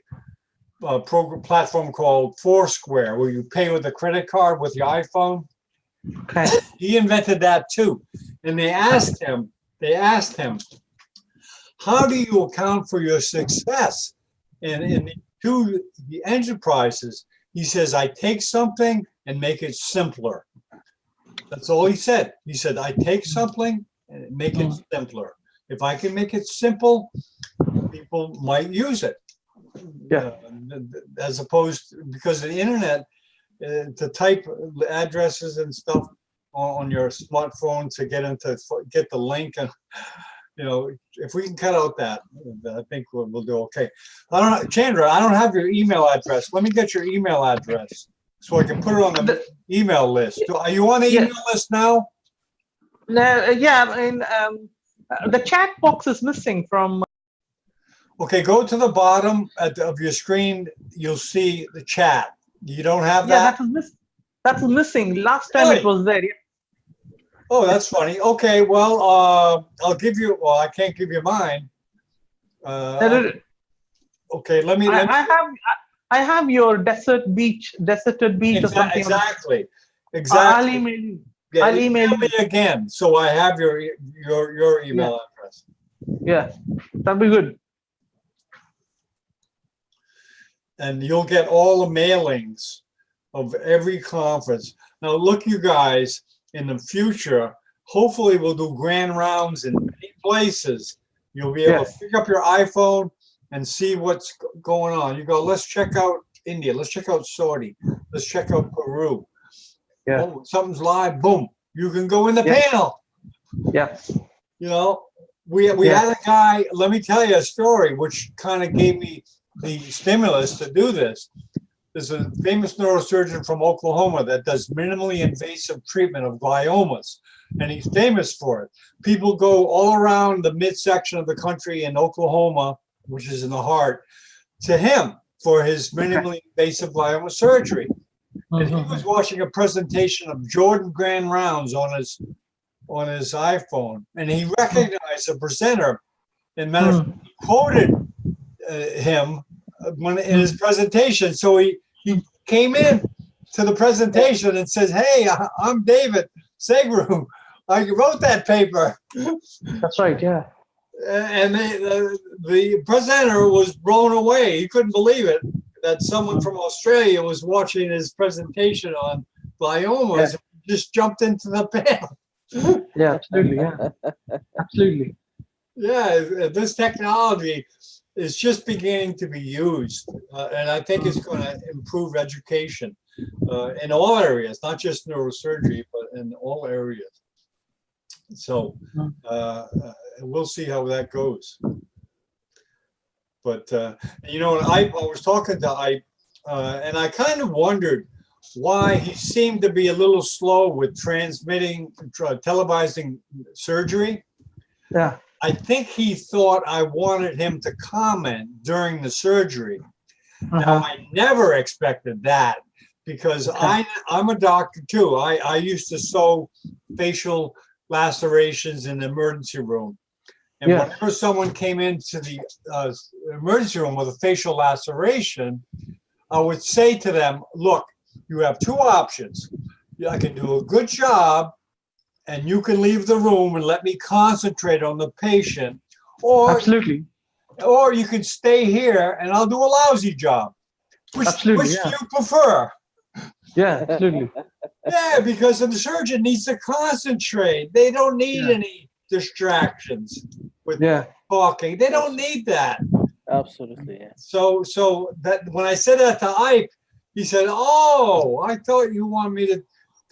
platform called Foursquare, where you pay with a credit card with your iPhone. Okay. He invented that too. And they asked him, how do you account for your success in the enterprises? He says, I take something and make it simpler. That's all he said. He said, I take something and make it simpler. If I can make it simple, people might use it. Yeah. As opposed, because of the internet, to type addresses and stuff on your smartphone to get the link, and you know, if we can cut out that, I think we'll do okay. I don't know, Chandra, I don't have your email address. Let me get your email address so I can put it on the email list. Are you on the email list now? Yeah, I mean, the chat box is missing from. Okay, go to the bottom of your screen. You'll see the chat. You don't have that? Yeah, that's missing. Last time it was there. Yeah. Oh, that's funny. Okay, well, I'll give you. Well, I can't give you mine. Okay, let me. I have your deserted beach or something. Exactly. I'll email you. Yeah, I'll email me again, so I have your email address. Yeah, that'll be good. And you'll get all the mailings of every conference. Now, look, you guys, in the future, hopefully we'll do grand rounds in many places. You'll be able to pick up your iPhone and see what's going on. You go, let's check out India. Let's check out Saudi. Let's check out Peru. Yeah. Oh, something's live. Boom. You can go in the panel. Yeah. You know, we had a guy, let me tell you a story, which kind of gave me the stimulus to do this. There's a famous neurosurgeon from Oklahoma that does minimally invasive treatment of gliomas, and he's famous for it. People go all around the midsection of the country in Oklahoma, which is in the heart, to him for his minimally invasive glioma surgery. And he was watching a presentation of Jordan Grand Rounds on his iPhone, and he recognized the presenter, and quoted him in his presentation. So he came in to the presentation and says, "Hey, I'm David Segru. I wrote that paper." That's right. Yeah. And the presenter was blown away. He couldn't believe it that someone from Australia was watching his presentation on gliomas and just jumped into the panel. Yeah, absolutely. Yeah, absolutely. Yeah, this technology is just beginning to be used, and I think it's going to improve education in all areas, not just neurosurgery, but in all areas. So we'll see how that goes. But you know, I was talking to and I kind of wondered why he seemed to be a little slow with transmitting, televising surgery. Yeah. I think he thought I wanted him to comment during the surgery. Now, I never expected that because I'm a doctor too. I used to sew facial lacerations in the emergency room. And whenever someone came into the emergency room with a facial laceration, I would say to them, look, you have two options. I can do a good job and you can leave the room and let me concentrate on the patient. Or, absolutely. Or you can stay here and I'll do a lousy job. Which do you prefer? Yeah, absolutely. Yeah, because the surgeon needs to concentrate. They don't need any distractions with talking. They don't need that. Absolutely. Yeah. So that when I said that to Ike, he said, "Oh, I thought you wanted me to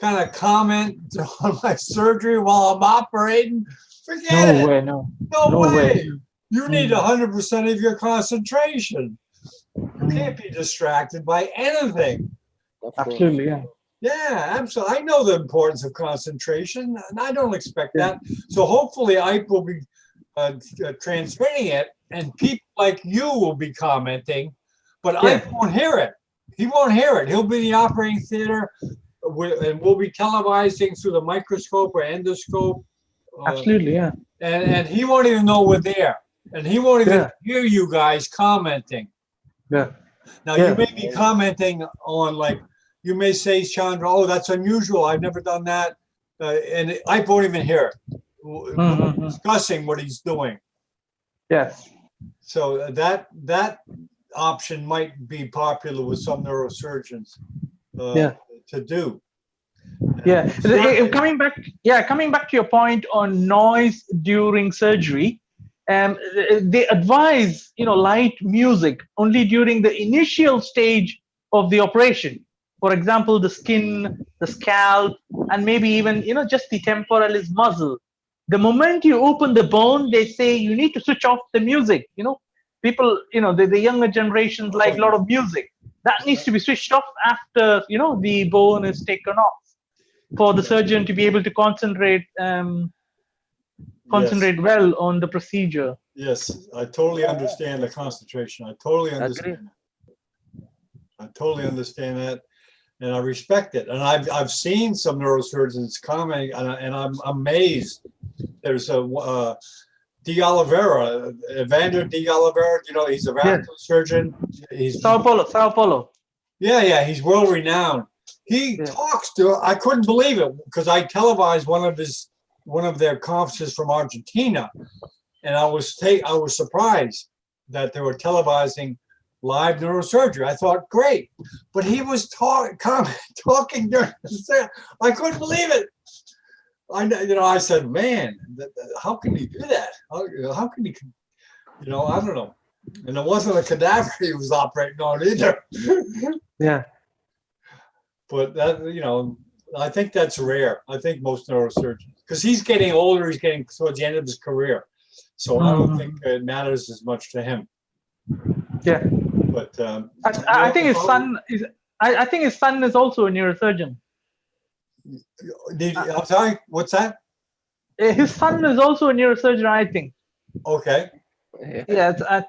kind of comment on my surgery while I'm operating. Forget it. No way, no. No way. You need 100% of your concentration. You can't be distracted by anything." Absolutely, yeah. Yeah, absolutely. I know the importance of concentration, and I don't expect that. So hopefully Ike will be transmitting it, and people like you will be commenting, but Ike won't hear it. He won't hear it. He'll be in the operating theater, and we'll be televising through the microscope or endoscope. Absolutely, yeah. And he won't even know we're there. And he won't even hear you guys commenting. Yeah. Now, you may be commenting on, like, you may say, Chandra, oh, that's unusual. I've never done that. And I won't even hear it. We're discussing what he's doing. Yes. So that option might be popular with some neurosurgeons to do. Yeah. Coming back to your point on noise during surgery, they advise, light music only during the initial stage of the operation. For example, the skin, the scalp, and maybe even, just the temporalis muscle. The moment you open the bone, they say you need to switch off the music. People, the younger generations like a lot of music. That needs to be switched off after, the bone is taken off for the surgeon to be able to concentrate well on the procedure. Yes, I totally understand the concentration. I totally understand. I totally understand that, and I respect it. And I've seen some neurosurgeons commenting, and I'm amazed. There's a De Oliveira, Evander De Oliveira. He's a vascular surgeon. He's Sao Paulo. Yeah, he's world renowned. He talks to. I couldn't believe it because I televised one of their conferences from Argentina, and I was surprised that they were televising live neurosurgery. I thought, great, but he was talking during the. I couldn't believe it. I said, man, how can he do that? How can he? I don't know. And it wasn't a cadaver he was operating on either. Yeah. But that, I think that's rare. I think most neurosurgeons, because he's getting older, he's getting towards the end of his career. So I don't think it matters as much to him. Yeah. But I think his son is. I think his son is also a neurosurgeon. I'm sorry. What's that? His son is also a neurosurgeon, I think. Okay. Yeah,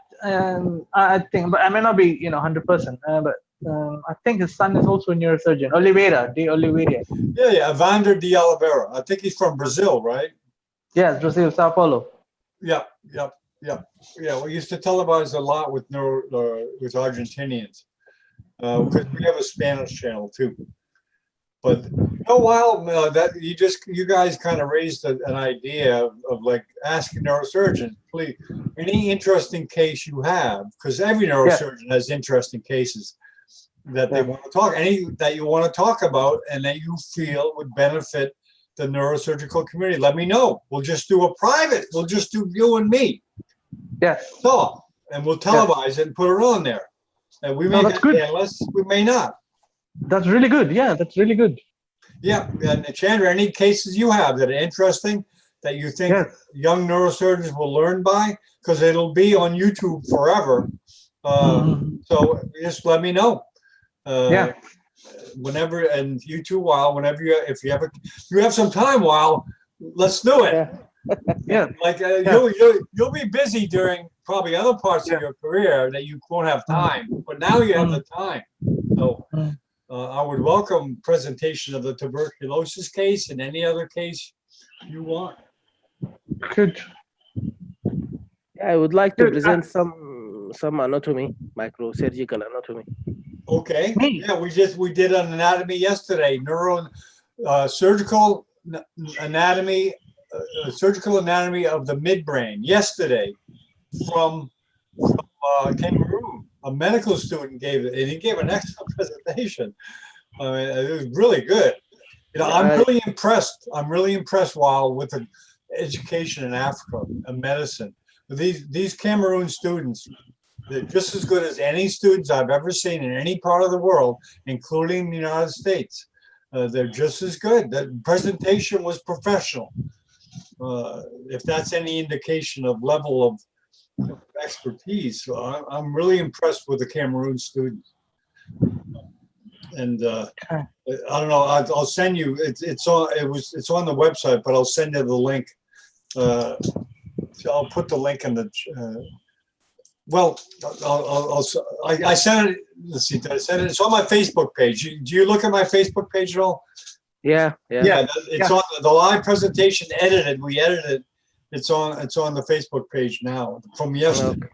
I think, but I may not be, 100%. But I think his son is also a neurosurgeon. Oliveira, De Oliveira. Yeah, Evander De Oliveira. I think he's from Brazil, right? Yes, Brazil, Sao Paulo. Yeah. We used to televise a lot with Argentinians because we have a Spanish channel too. But while that you guys kind of raised an idea of like asking neurosurgeons, please, any interesting case you have, because every neurosurgeon has interesting cases that they want to talk, any that you want to talk about and that you feel would benefit the neurosurgical community, let me know. We'll just do a private. We'll just do you and me. Yes. So, and we'll televise it and put it on there. And we may get panelists, we may not. That's really good. Yeah, that's really good. Yeah, and Chandra, any cases you have that are interesting that you think young neurosurgeons will learn by? Because it'll be on YouTube forever. So just let me know. whenever, and you too, Weil, whenever if you have some time, Weil, let's do it. Yeah. Like you'll be busy during probably other parts of your career that you won't have time, but now you have the time. So I would welcome presentation of the tuberculosis case and any other case you want. Good. Yeah, I would like to Good. present some anatomy, microsurgical anatomy. Okay. Me? Yeah, we did an anatomy yesterday. Surgical anatomy of the midbrain yesterday from Cameroon. A medical student gave it, and he gave an excellent presentation. I mean, it was really good. You know, I'm really impressed. I'm really impressed, Weil, with the education in Africa and medicine. These Cameroon students, they're just as good as any students I've ever seen in any part of the world, including the United States. They're just as good. The presentation was professional. If that's any indication of level of expertise, so I'm really impressed with the Cameroon students. And I don't know. I'll send you. It's on the website, but I'll send you the link. So I'll put the link in the. Well, I sent it. Let's see. Did I send it? It's on my Facebook page. Do you look at my Facebook page at all? Yeah. It's on the live presentation. Edited. We edited it. It's on the Facebook page now from yesterday.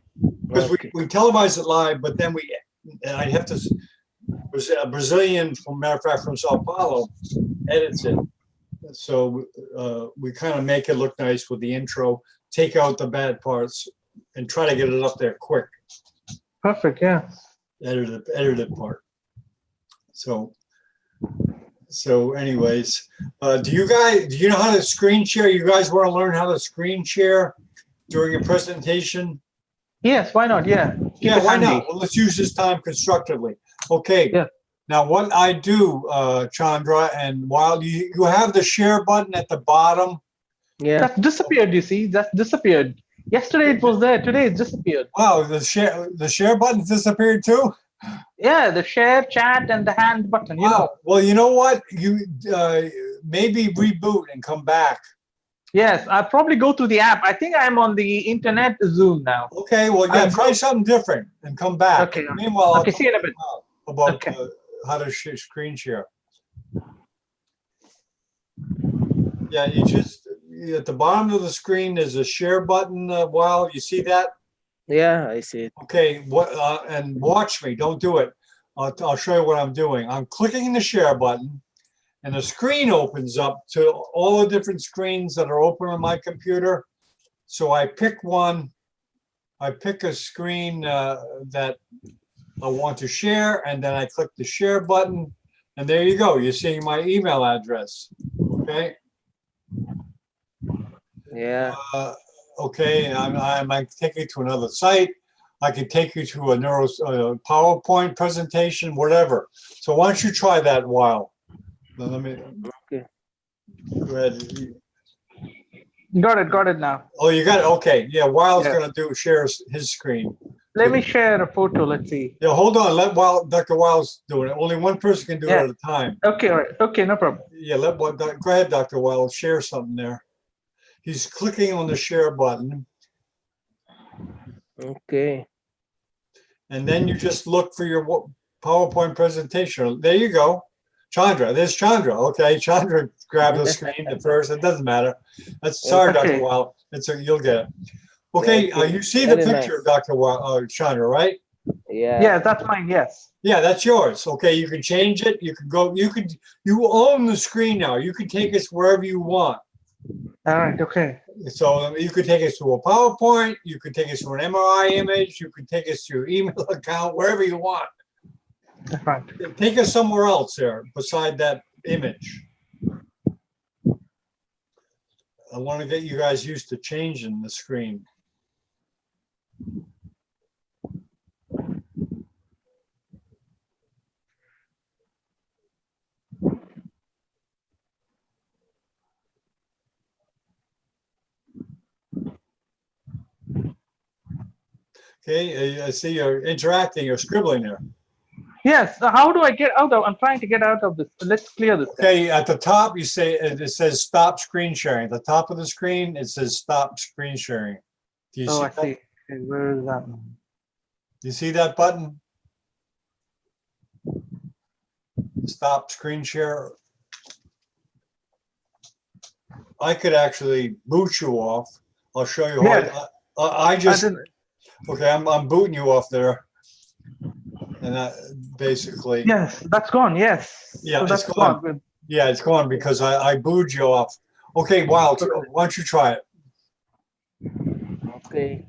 Because we televised it live, but then I have to. A Brazilian, matter of fact, from Sao Paulo, edits it. So we kind of make it look nice with the intro, take out the bad parts, and try to get it up there quick. Perfect. Yeah. Edited part. So anyways, do you know how to screen share? You guys want to learn how to screen share during a presentation? Yes. Why not? Yeah. Yeah. Why not? Well, let's use this time constructively. Okay. Yeah. Now, what I do, Chandra, and while you have the share button at the bottom. Yeah. That's disappeared. You see, that's disappeared. Yesterday it was there. Today it disappeared. Wow, the share button disappeared too. Yeah, the share, chat, and the hand button. You know. Well, you know what? You maybe reboot and come back. Yes, I'll probably go through the app. I think I'm on the internet Zoom now. Okay. Well, yeah. Try something different and come back. Okay. Meanwhile, okay. See you in a bit. About how to screen share. Yeah, you just at the bottom of the screen there's a share button. While you see that. Yeah, I see it. Okay. And watch me. Don't do it. I'll show you what I'm doing. I'm clicking the share button, and the screen opens up to all the different screens that are open on my computer. So I pick one. I pick a screen that I want to share, and then I click the share button, and there you go. You're seeing my email address. Okay. Yeah. Okay. I might take you to another site. I can take you to a PowerPoint presentation, whatever. So why don't you try that while? Let me. Okay. Go ahead. Got it now. Oh, you got it. Okay. Yeah. Wile's going to share his screen. Let me share a photo. Let's see. Yeah. Hold on. Dr. Wile's doing it. Only one person can do it at a time. Okay. All right. Okay. No problem. Yeah. Go ahead, Dr. Weil. Share something there. He's clicking on the share button. Okay. And then you just look for your PowerPoint presentation. There you go. Chandra. There's Chandra. Okay. Chandra grabbed the screen at first. It doesn't matter. Sorry, Dr. Weil. You'll get it. Okay. You see the picture of Dr. Weil, Chandra, right? Yeah. Yeah, that's mine. Yes. Yeah, that's yours. Okay. You can change it. You can go. You own the screen now. You can take us wherever you want. All right. Okay. So you could take us to a PowerPoint. You could take us to an MRI image. You could take us to your email account, wherever you want. That's right. Take us somewhere else there beside that image. I want to get you guys used to changing the screen. Okay, I see you're interacting, you're scribbling there. Yes. So how do I get out of? I'm trying to get out of this. Let's clear this. Okay, at the top, you say it says stop screen sharing. At the top of the screen, it says stop screen sharing. Do you Oh, see I that? see. Okay, where is that? Do you see that button? Stop screen share. I could actually boot you off. I'll show you how. Yes. I just didn't- okay. I'm booting you off there, and that basically. Yes, that's gone. Yes. Yeah, So it's that's gone. Good. Yeah, it's gone because I booed you off. Okay, wow. Why don't you try it? Okay.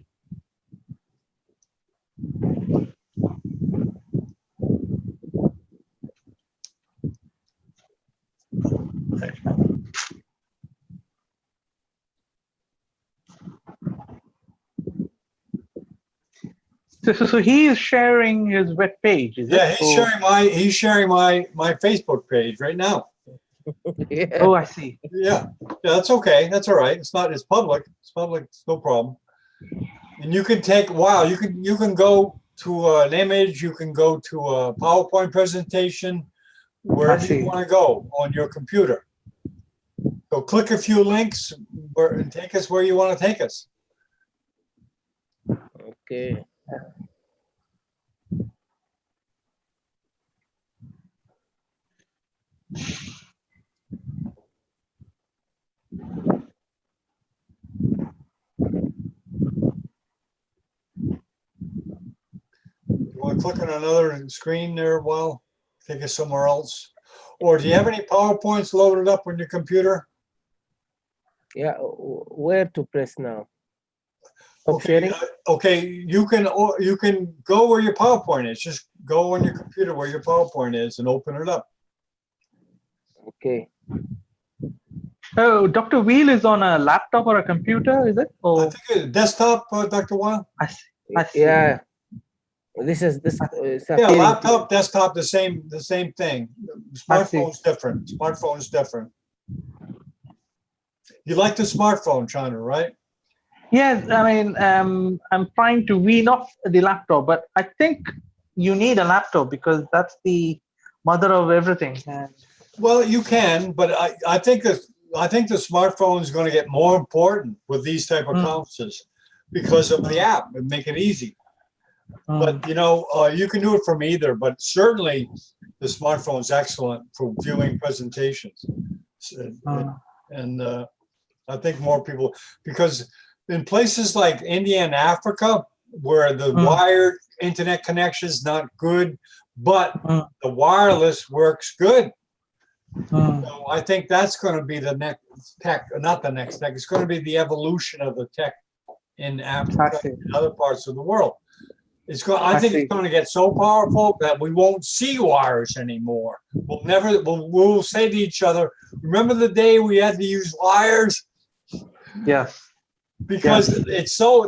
So he is sharing his web page, is Yeah, it? he's sharing my Facebook page right now. Yeah. Oh, I see. Yeah, that's okay. That's all right. It's public. It's public. It's no problem. And you can take you can go to an image. You can go to a PowerPoint presentation, wherever you want to go on your computer. So click a few links and take us where you want to take us. Okay. You want to click on another screen there while take us somewhere else? Or do you have any PowerPoints loaded up on your computer? Yeah. Where to press now? Stop Okay, sharing. okay, you can go where your PowerPoint is. Just go on your computer where your PowerPoint is and open it up. Okay. Oh, Dr. Wheel is on a laptop or a computer, is it? I Oh, think it's desktop, Dr. Weil. I see. I see. Yeah. This is this. It's Yeah, appearing- laptop, desktop, the same thing. Smartphone's different. Smartphone's different. You like the smartphone, Chandra, right? Yes, I mean, I'm trying to wean off the laptop, but I think you need a laptop because that's the mother of everything. And Well, you can, but I think the smartphone is going to get more important with these type of conferences because of the app and make it easy. But you can do it from either. But certainly, the smartphone is excellent for viewing presentations, and I think more people, because in places like India and Africa, where the wired internet connection is not good, but the wireless works good. So I think that's going to be the next tech, not the next tech. It's going to be the evolution of the tech in Africa and other parts of the world. I think it's going to get so powerful that we won't see wires anymore. We'll say to each other, remember the day we had to use wires? yes. Because it's so,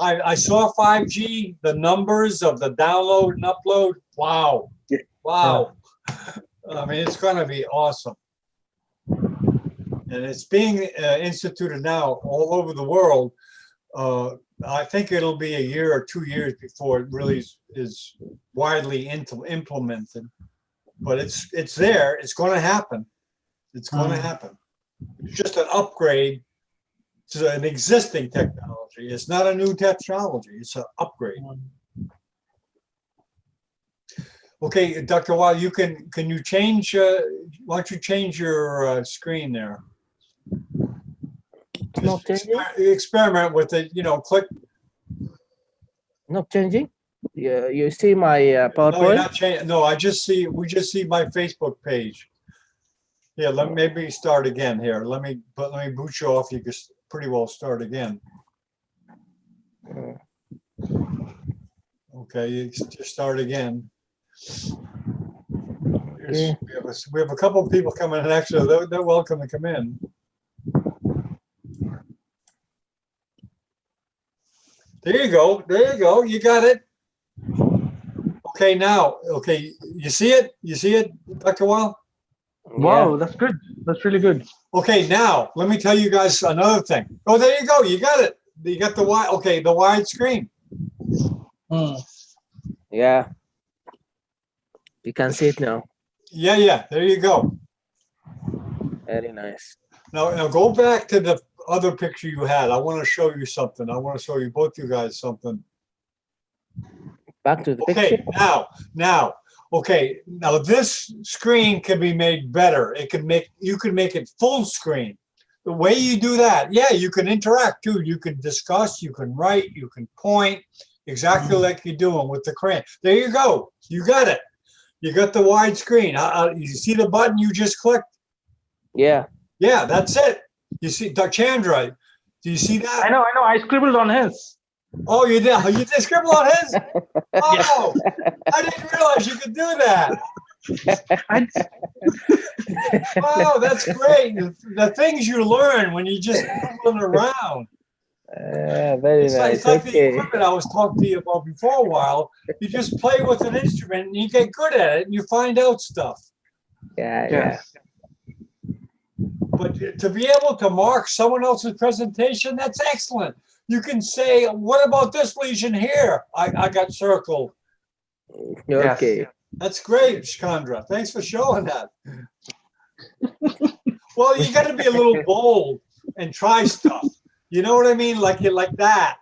I saw 5G, the numbers of the download and upload. Wow. Wow. I mean, it's going to be awesome. And it's being instituted now all over the world. I think it'll be a year or 2 years before it really is widely implemented. But it's there. It's going to happen. It's going to happen. It's just an upgrade to an existing technology. It's not a new technology. It's an upgrade. Okay, Dr. Weil, can you change? Why don't you change your screen there? Not changing. Experiment with it. Click. Not changing. Yeah, you see my No, you're PowerPoint. not changing. No, we just see my Facebook page. Yeah, maybe start again here. Let me boot you off. You can pretty well start again. Okay, you just start again. Okay. We have a couple of people coming in. Actually, they're welcome to come in. There you go. There you go. You got it. Okay, now, you see it? You see it, Dr. Weil? Wow, that's good. That's really good. Okay, now let me tell you guys another thing. Oh, there you go. You got it. You got the wide. Okay, the wide screen. Yeah. You can see it now. Yeah, there you go. Very nice. Now go back to the other picture you had. I want to show you something. I want to show you both you guys something. Back to the picture. Okay, now this screen can be made better. You can make it full screen. The way you do that, yeah, you can interact too. You can discuss, you can write, you can point, exactly like you're doing with the crayon. There you go. You got it. You got the wide screen. You see the button you just clicked? Yeah. Yeah, that's it. You see, Chandra, do you see that? I know. I scribbled on his. Oh, you did? You did scribble on his? Oh, I didn't realize you could do that. Wow, that's great. The things you learn when you just scribbling around. Very nice. It's like the equipment I was talking to you about before a while. You just play with an instrument and you get good at it and you find out stuff. Yeah. But to be able to mark someone else's presentation, that's excellent. You can say, what about this lesion here? I got circled. Okay. Yes. That's great, Chandra. Thanks for showing that. Well, you got to be a little bold and try stuff. You know what I mean? Like that.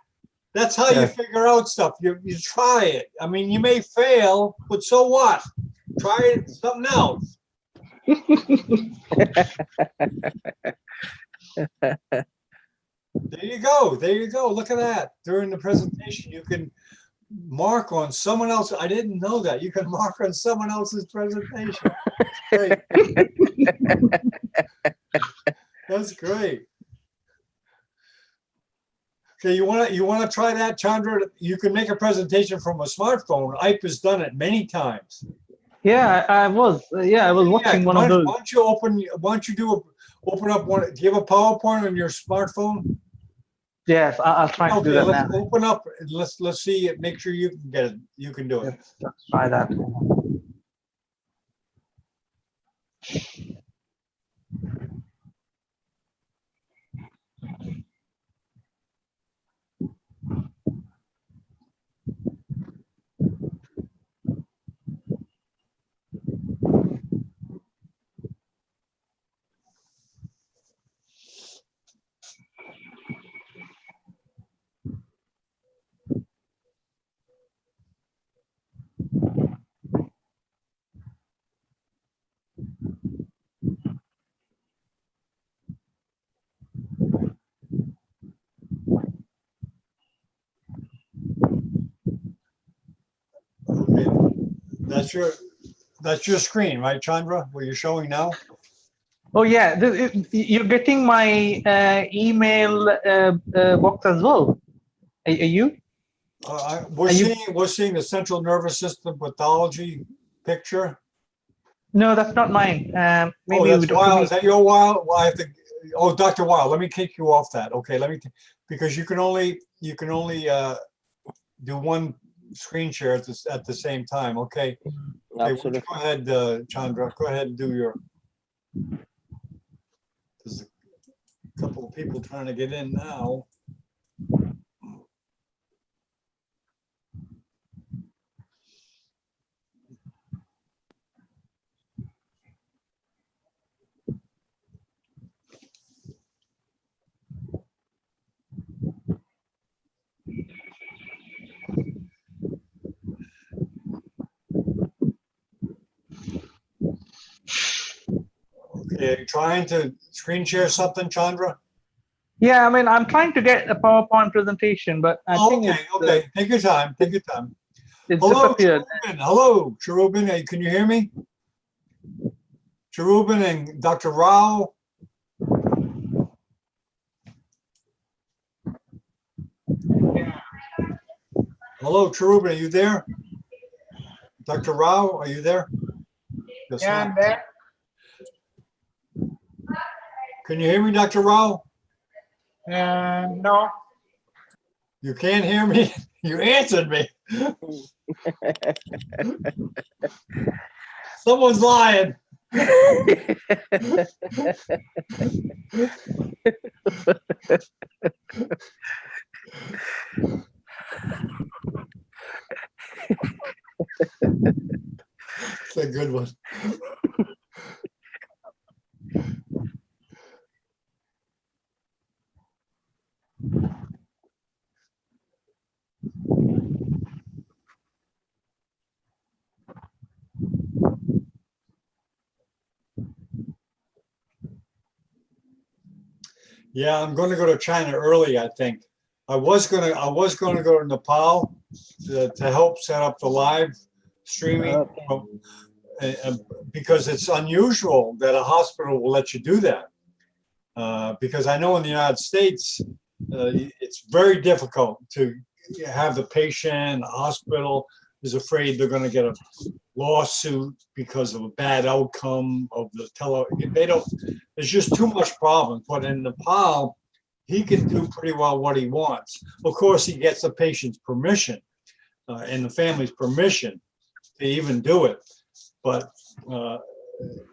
That's how you figure out stuff. You try it. I mean, you may fail, but so what? Try something else. There you go. There you go. Look at that. During the presentation, you can mark on someone else. I didn't know that. You can mark on someone else's presentation. Great. That's great. Okay, you wanna try that, Chandra? You can make a presentation from a smartphone. Ike has done it many times. Yeah, I was watching one of those. Why don't you open up one? Do you have a PowerPoint on your smartphone? Yes, I'll try to do that let's now. open up and let's see it. Make sure you can get it. You can do it. Let's try that. Okay. That's your screen, right, Chandra? What you're showing now? Oh yeah, you're getting my email box as well. Are you? We're seeing the central nervous system pathology picture. No, that's not mine. Maybe that's Weil. Is that your Weil? Well, I have to. Oh, Dr. Weil. Let me kick you off that. Okay, because you can only do one screen share at the same time. Okay. Absolutely. Go ahead, Chandra. Go ahead and do your. There's a couple of people trying to get in now. Okay, are you trying to screen share something, Chandra? Yeah, I mean, I'm trying to get a PowerPoint presentation, but I think okay. Take your time. Take your time. It's Hello, disappeared. Cherubin. Hello, Cherubin. Can you hear me? Cherubin and Dr. Rao. Hello, Cherubin. Are you there? Dr. Rao, are you there? Yeah, I'm there. Can you hear me, Dr. Rao? No. You can't hear me? You answered me. Someone's lying. That's a good one. Yeah, I'm going to go to China early, I think. I was going to go to Nepal to help set up the live streaming because it's unusual that a hospital will let you do that. Because I know in the United States, it's very difficult to have the patient, the hospital is afraid they're going to get a lawsuit because of a bad outcome of the there's just too much problems. But in Nepal, he can do pretty well what he wants. Of course, he gets the patient's permission and the family's permission to even do it. But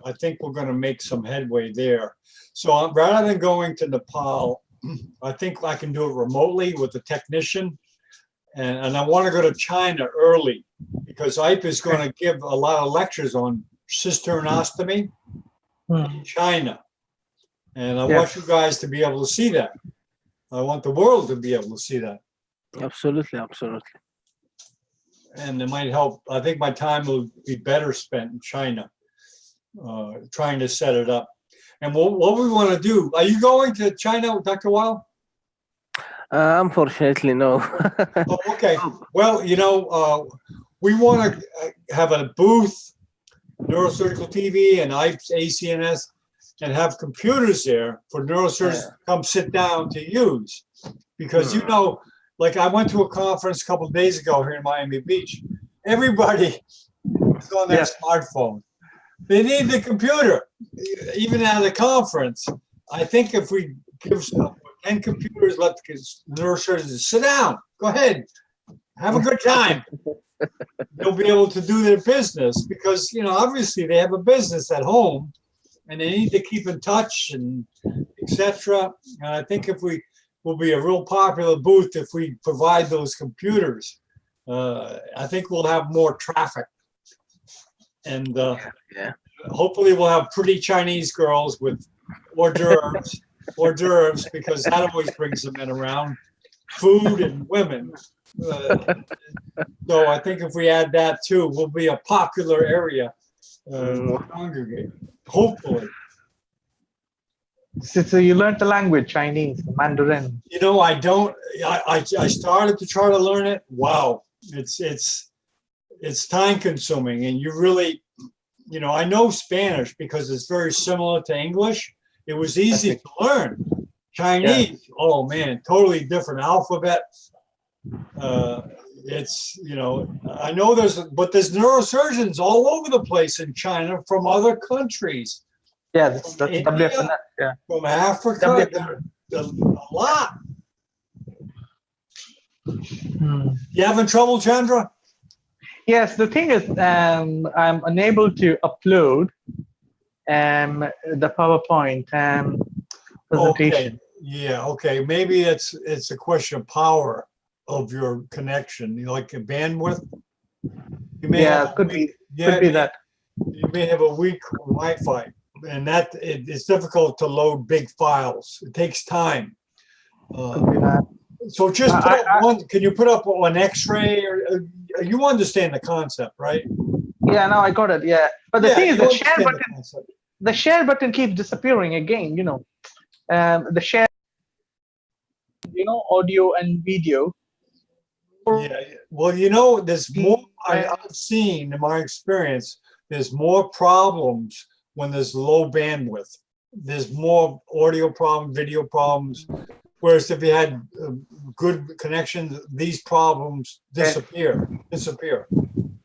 I think we're going to make some headway there. So rather than going to Nepal, I think I can do it remotely with a technician. And I want to go to China early because IPE is going to give a lot of lectures on cisternostomy in China. And I want you guys to be able to see that. I want the world to be able to see that. Absolutely, absolutely. And it might help. I think my time will be better spent in China, trying to set it up. And what we want to do, are you going to China, Dr. Weil? Unfortunately, no. Oh, okay. Well, you know, we want to have a booth, Neurosurgical TV and IPE's ACNS, and have computers there for neurosurgeons to come sit down to use. Because, you know, like I went to a conference a couple of days ago here in Miami Beach. Everybody is on their smartphone. They need the computer, even at a conference. I think if we give 10 computers, let the neurosurgeons sit down, go ahead, have a good time. They'll be able to do their business because, you know, obviously they have a business at home and they need to keep in touch and etc. And I think if we will be a real popular booth if we provide those computers. I think we'll have more traffic. And hopefully we'll have pretty Chinese girls with hors d'oeuvres, because that always brings them in around, food and women. So I think if we add that too, we'll be a popular area to congregate, hopefully. So you learned the language, Chinese, Mandarin. You know, I started to try to learn it. Wow, it's time consuming, and you really, you know, I know Spanish because it's very similar to English. It was easy to learn. Chinese, oh man, totally different alphabet. It's, you know, I know there's neurosurgeons all over the place in China from other countries. Yeah, that's WFNS, yeah. From Africa, a lot. You having trouble, Chandra? Yes, the thing is, I'm unable to upload the PowerPoint presentation. Okay. Yeah, okay. Maybe it's a question of power of your connection, you know, like a bandwidth. You may could be that. You may have a weak Wi-Fi, and it's difficult to load big files. It takes time. So just put up one. Can you put up an X-ray? Or you understand the concept, right? Yeah, no, I got it. Yeah, but the thing is, the share button keeps disappearing again. You know, the share, you know, audio and video. Yeah. Well, you know, there's more. I've seen in my experience. There's more problems when there's low bandwidth. There's more audio problems, video problems. Whereas if you had good connections, these problems disappear.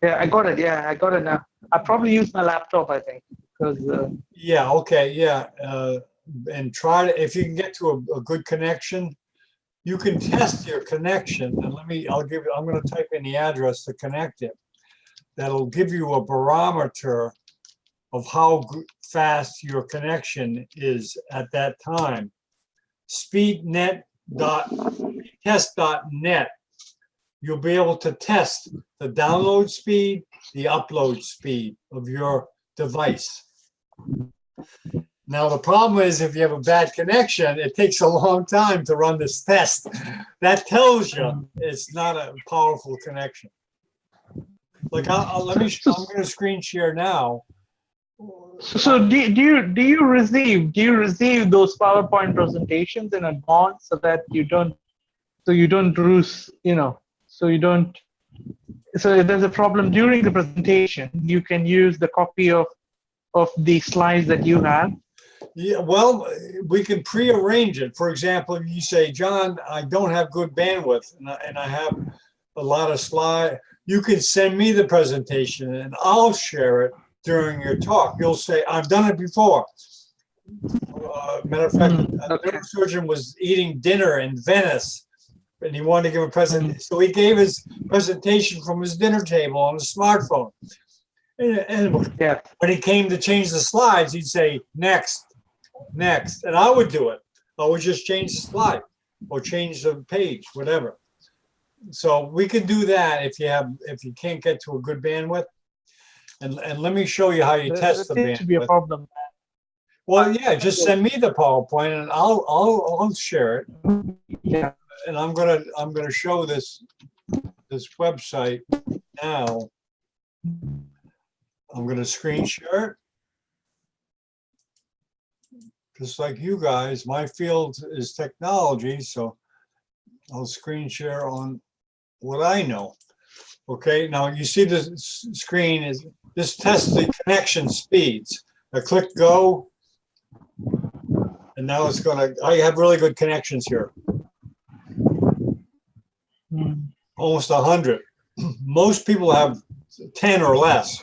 Yeah, I got it. Yeah, I got it now. I probably use my laptop, I think, because. Yeah. Okay. Yeah. And try to, if you can get to a good connection, you can test your connection. And I'm going to type in the address to connect it. That'll give you a barometer of how fast your connection is at that time. Speednet.test.net. You'll be able to test the download speed the upload speed of your device. Now, the problem is if you have a bad connection, it takes a long time to run this test. That tells you it's not a powerful connection. Like, I'm going to screen share now. So do you receive those PowerPoint presentations in advance so that you don't lose, so if there's a problem during the presentation, you can use the copy of the slides that you have? Yeah, well, we can pre-arrange it. For example, you say, John, I don't have good bandwidth and I have a lot of slides. You can send me the presentation and I'll share it during your talk. You'll say, I've done it before. Matter of fact, a neurosurgeon was eating dinner in Venice and he wanted to give a presentation. So he gave his presentation from his dinner table on his smartphone. And when he came to change the slides, he'd say, next. And I would do it. I would just change the slide or change the page, whatever. So we can do that if you can't get to a good bandwidth. And let me show you how you test the bandwidth. There should be a problem. Well, yeah, just send me the PowerPoint and I'll share it. Yeah. And I'm gonna show this website now. I'm gonna screen share it. Just like you guys, my field is technology, so I'll screen share on what I know. Okay, now you see the screen is this tests the connection speeds. I click go, and now it's I have really good connections here. Almost 100. Most people have 10 or less.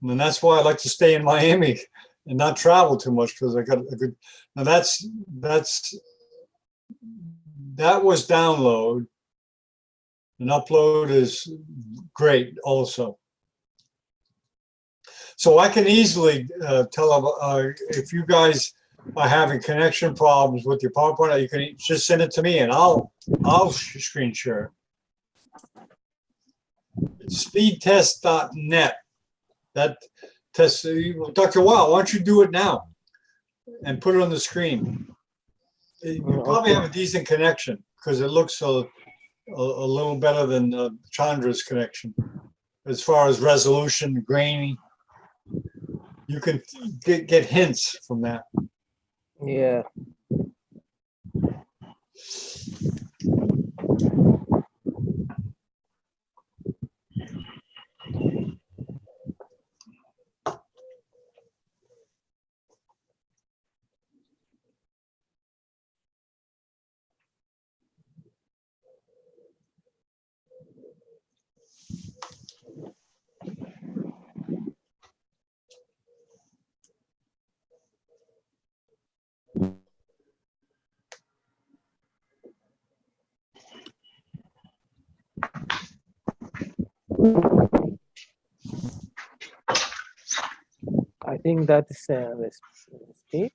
And that's why I like to stay in Miami and not travel too much, because I got a good. Now that was download, and upload is great also. So I can easily tell if you guys are having connection problems with your PowerPoint, you can just send it to me and I'll screen share it. Speedtest.net. That test, Dr. Weil, why don't you do it now and put it on the screen? You probably have a decent connection because it looks a little better than Chandra's connection as far as resolution, grainy. You can get hints from that. Yeah. I think that is the speed.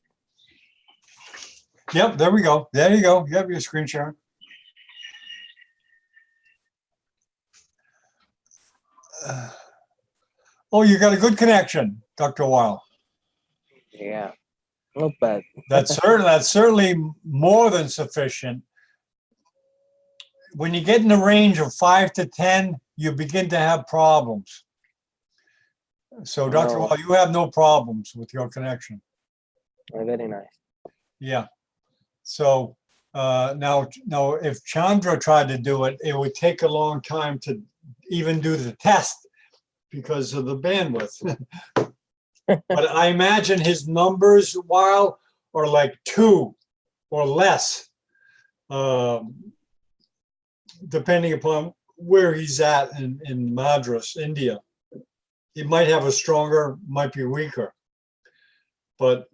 Yep, there we go. There you go. You have your screen sharing. Oh, you got a good connection, Dr. Weil. Yeah, not bad. That's certainly more than sufficient. When you get in the range of 5 to 10, you begin to have problems. So, Dr. Weil, you have no problems with your connection. Very nice. Yeah. So now, if Chandra tried to do it, it would take a long time to even do the test because of the bandwidth. But I imagine his numbers, Weil, are like 2 or less, depending upon where he's at in Madras, India. He might have a stronger, might be weaker. But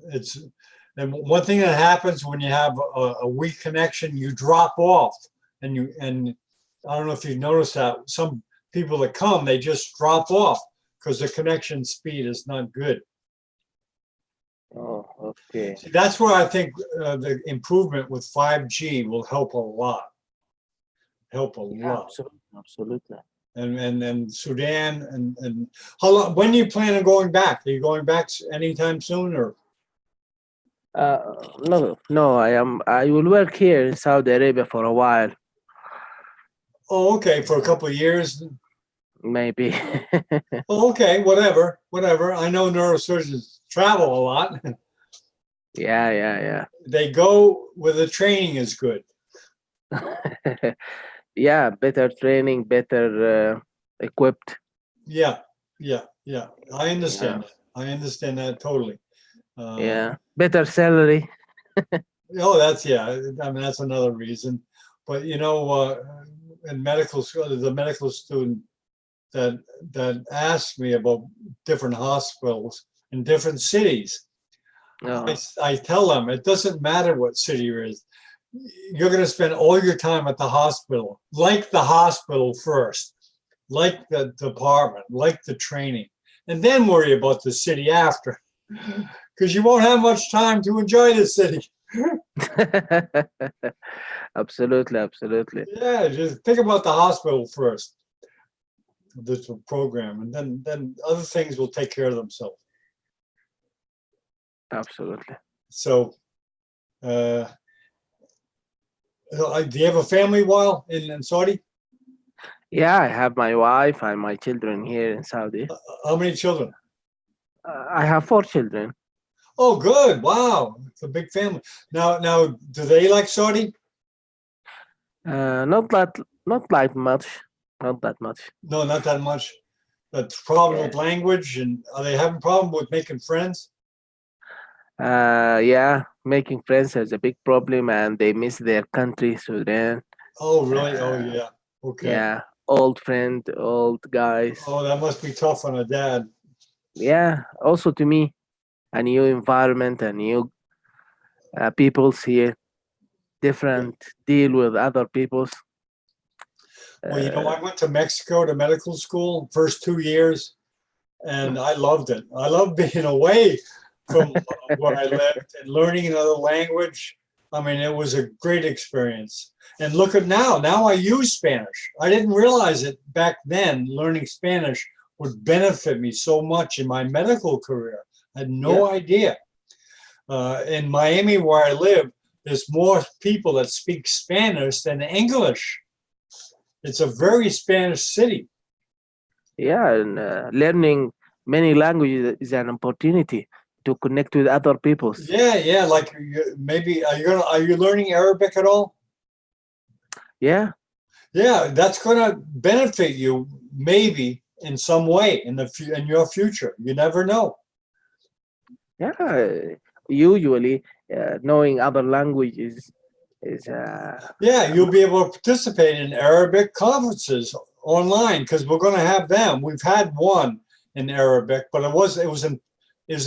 and one thing that happens when you have a weak connection, you drop off. And I don't know if you've noticed that, some people that come, they just drop off because the connection speed is not good. Oh, okay. See, that's where I think the improvement with 5G will help a lot. help a Yeah, lot. absolutely. And Sudan and how long? When do you plan on going back? Are you going back anytime soon or? No. I will work here in Saudi Arabia for a while, Oh, okay, for a couple of years. maybe. Oh, okay, whatever. I know neurosurgeons travel a lot. Yeah. They go where the training is good. Yeah, better training, better equipped. Yeah. I Yeah, understand that. I understand that totally. yeah, better salary. Oh, I mean, that's another reason. But in medical school, there's a medical student that asked me about different hospitals in different cities. Oh, I tell them it doesn't matter what city you're in. You're going to spend all your time at the hospital, like the hospital first, like the department, like the training, and then worry about the city after, because you won't have much time to enjoy the city. absolutely. Yeah, just think about the hospital first, this program, and then other things will take care of themselves. Absolutely. So, do you have a family while in Saudi? Yeah, I have my wife and my children here in Saudi. How many children? I have 4 children. Oh, good. Wow, it's a big family. Now, do they like Saudi? Not that much. Not that much. No, not that much. The problem Yeah. with language, and are they having problem with making friends? Yeah, making friends is a big problem, and they miss their country, Sudan. Oh, really? Oh, Uh, yeah. Okay. yeah, old friend, old guys. Oh, that must be tough on a dad. Yeah, also to me, a new environment, a new peoples here, different deal with other peoples. Well, I went to Mexico to medical school first 2 years, and I loved it. I loved being away from where I lived and learning another language. I mean, it was a great experience. And look at now. Now I use Spanish. I didn't realize it back then. Learning Spanish would benefit me so much in my medical career. I had no idea. In Miami, where I live, there's more people that speak Spanish than English. It's a very Spanish city. Yeah, and learning many languages is an opportunity to connect with other peoples. Yeah. Like maybe are you learning Arabic at all? Yeah. Yeah, that's gonna benefit you maybe in some way in your future. You never know. Yeah. Usually, knowing other languages is Yeah, you'll be able to participate in Arabic conferences online because we're going to have them. We've had one in Arabic, but it was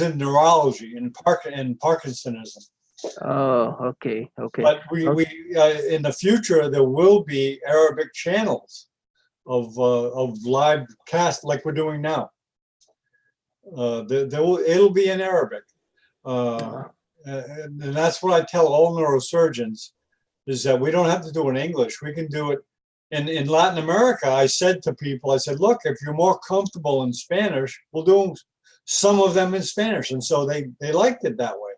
in neurology and Parkinsonism. Oh, okay. But we in the future there will be Arabic channels of live cast like we're doing now. It'll be in Arabic, and that's what I tell all neurosurgeons is that we don't have to do it in English. We can do it in Latin America. I said to people, I said, look, if you're more comfortable in Spanish, we'll do some of them in Spanish, and so they liked it that way.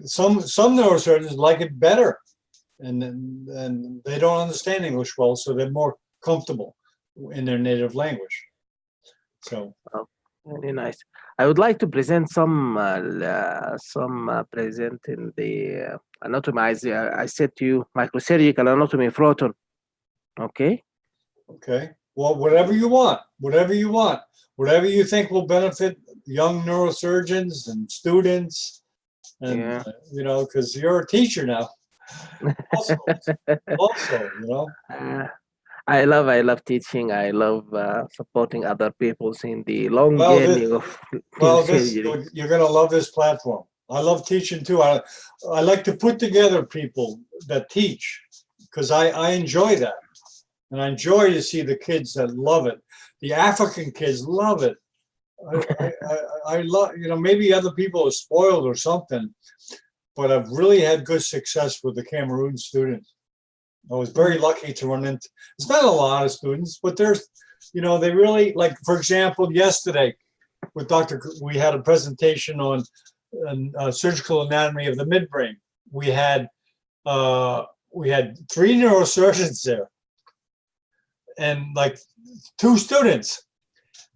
Some neurosurgeons like it better, and they don't understand English well, so they're more comfortable in their native language. So very nice. I would like to present some present in the anatomy. I said to you, microsurgical anatomy froton. Okay. Okay. Well, whatever you want, whatever you think will benefit young neurosurgeons and students, and because you're a teacher now. Also, I love teaching. I love supporting other people in the long journey of surgery. You're going to love this platform. I love teaching too. I like to put together people that teach because I enjoy that. And I enjoy to see the kids that love it. The African kids love it. I love, maybe other people are spoiled or something, but I've really had good success with the Cameroon students. I was very lucky to run into, it's not a lot of students, but there's, they really, like, for example, yesterday with we had a presentation on surgical anatomy of the midbrain. We had 3 neurosurgeons there and like 2 students.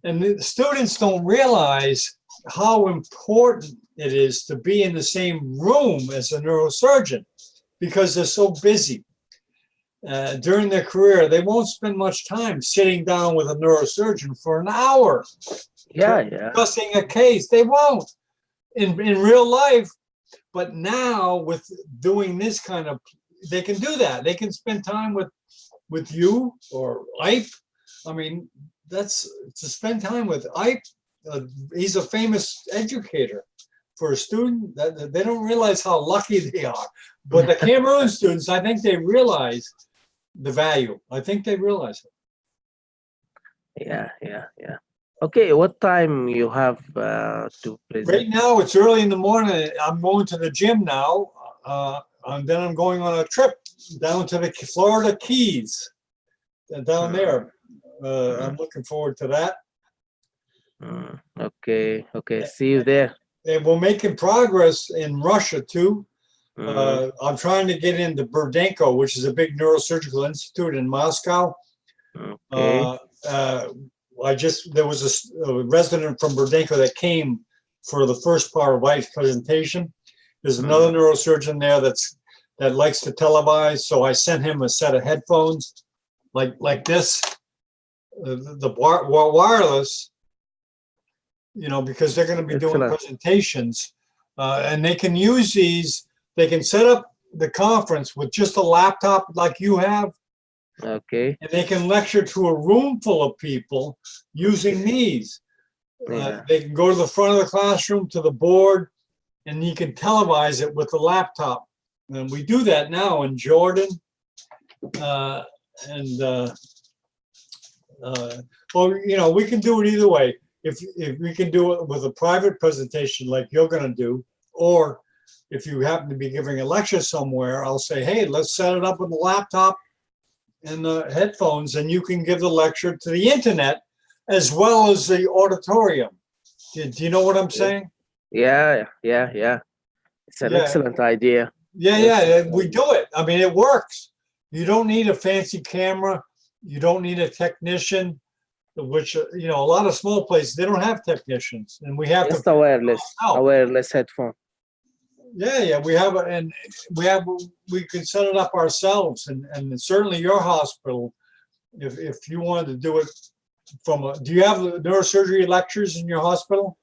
And the students don't realize how important it is to be in the same room as a neurosurgeon because they're so busy. During their career, they won't spend much time sitting down with a neurosurgeon for an hour. Discussing a case. They won't in real life. But now with doing this kind of, they can do that. They can spend time with you or Ike. I mean, that's to spend time with Ike. He's a famous educator for a student. That they don't realize how lucky they are. But the Cameroon students, I think they realize the value. I think they realize it. Yeah. Okay, what time you have to present? Right now, it's early in the morning. I'm going to the gym now. And then I'm going on a trip down to the Florida Keys. Down there. I'm looking forward to that. Okay. See you there. And we're making progress in Russia too. I'm trying to get into Burdenko, which is a big neurosurgical institute in Moscow. Okay. There was a resident from Burdenko that came for the first part of Ike's presentation. There's another neurosurgeon there that likes to televise, so I sent him a set of headphones like this, the wireless, because they're going to be doing presentations, and they can use these. They can set up the conference with just a laptop like you have. Okay. And they can lecture to a room full of people using these. They can go to the front of the classroom to the board, and you can televise it with the laptop. And we do that now in Jordan. Well, we can do it either way. If we can do it with a private presentation like you're going to do, or if you happen to be giving a lecture somewhere, I'll say, hey, let's set it up with the laptop and the headphones, and you can give the lecture to the internet as well as the auditorium. Do you know what I'm saying? Yeah. It's an excellent idea. Yeah, we do it. I mean, it works. You don't need a fancy camera. You don't need a technician, which, a lot of small places, they don't have technicians, and we have just a wireless headphone. Yeah, we can set it up ourselves, and certainly your hospital, if you wanted to do it do you have neurosurgery lectures in your hospital?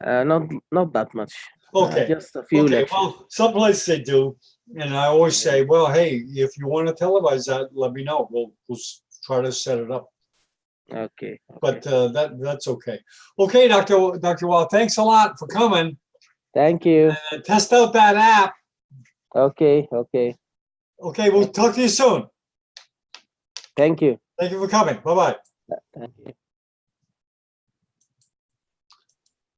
Not that much. Okay. Just a few lectures. Well, some places they do, and I always say, well, hey, if you want to televise that, let me know. We'll try to set it up. Okay. But that's okay. Okay, Dr. Wall, thanks a lot for coming. Thank you. Test out that app. Okay. Okay, we'll talk to you soon. Thank you. Thank you for coming. Bye-bye. Thank you.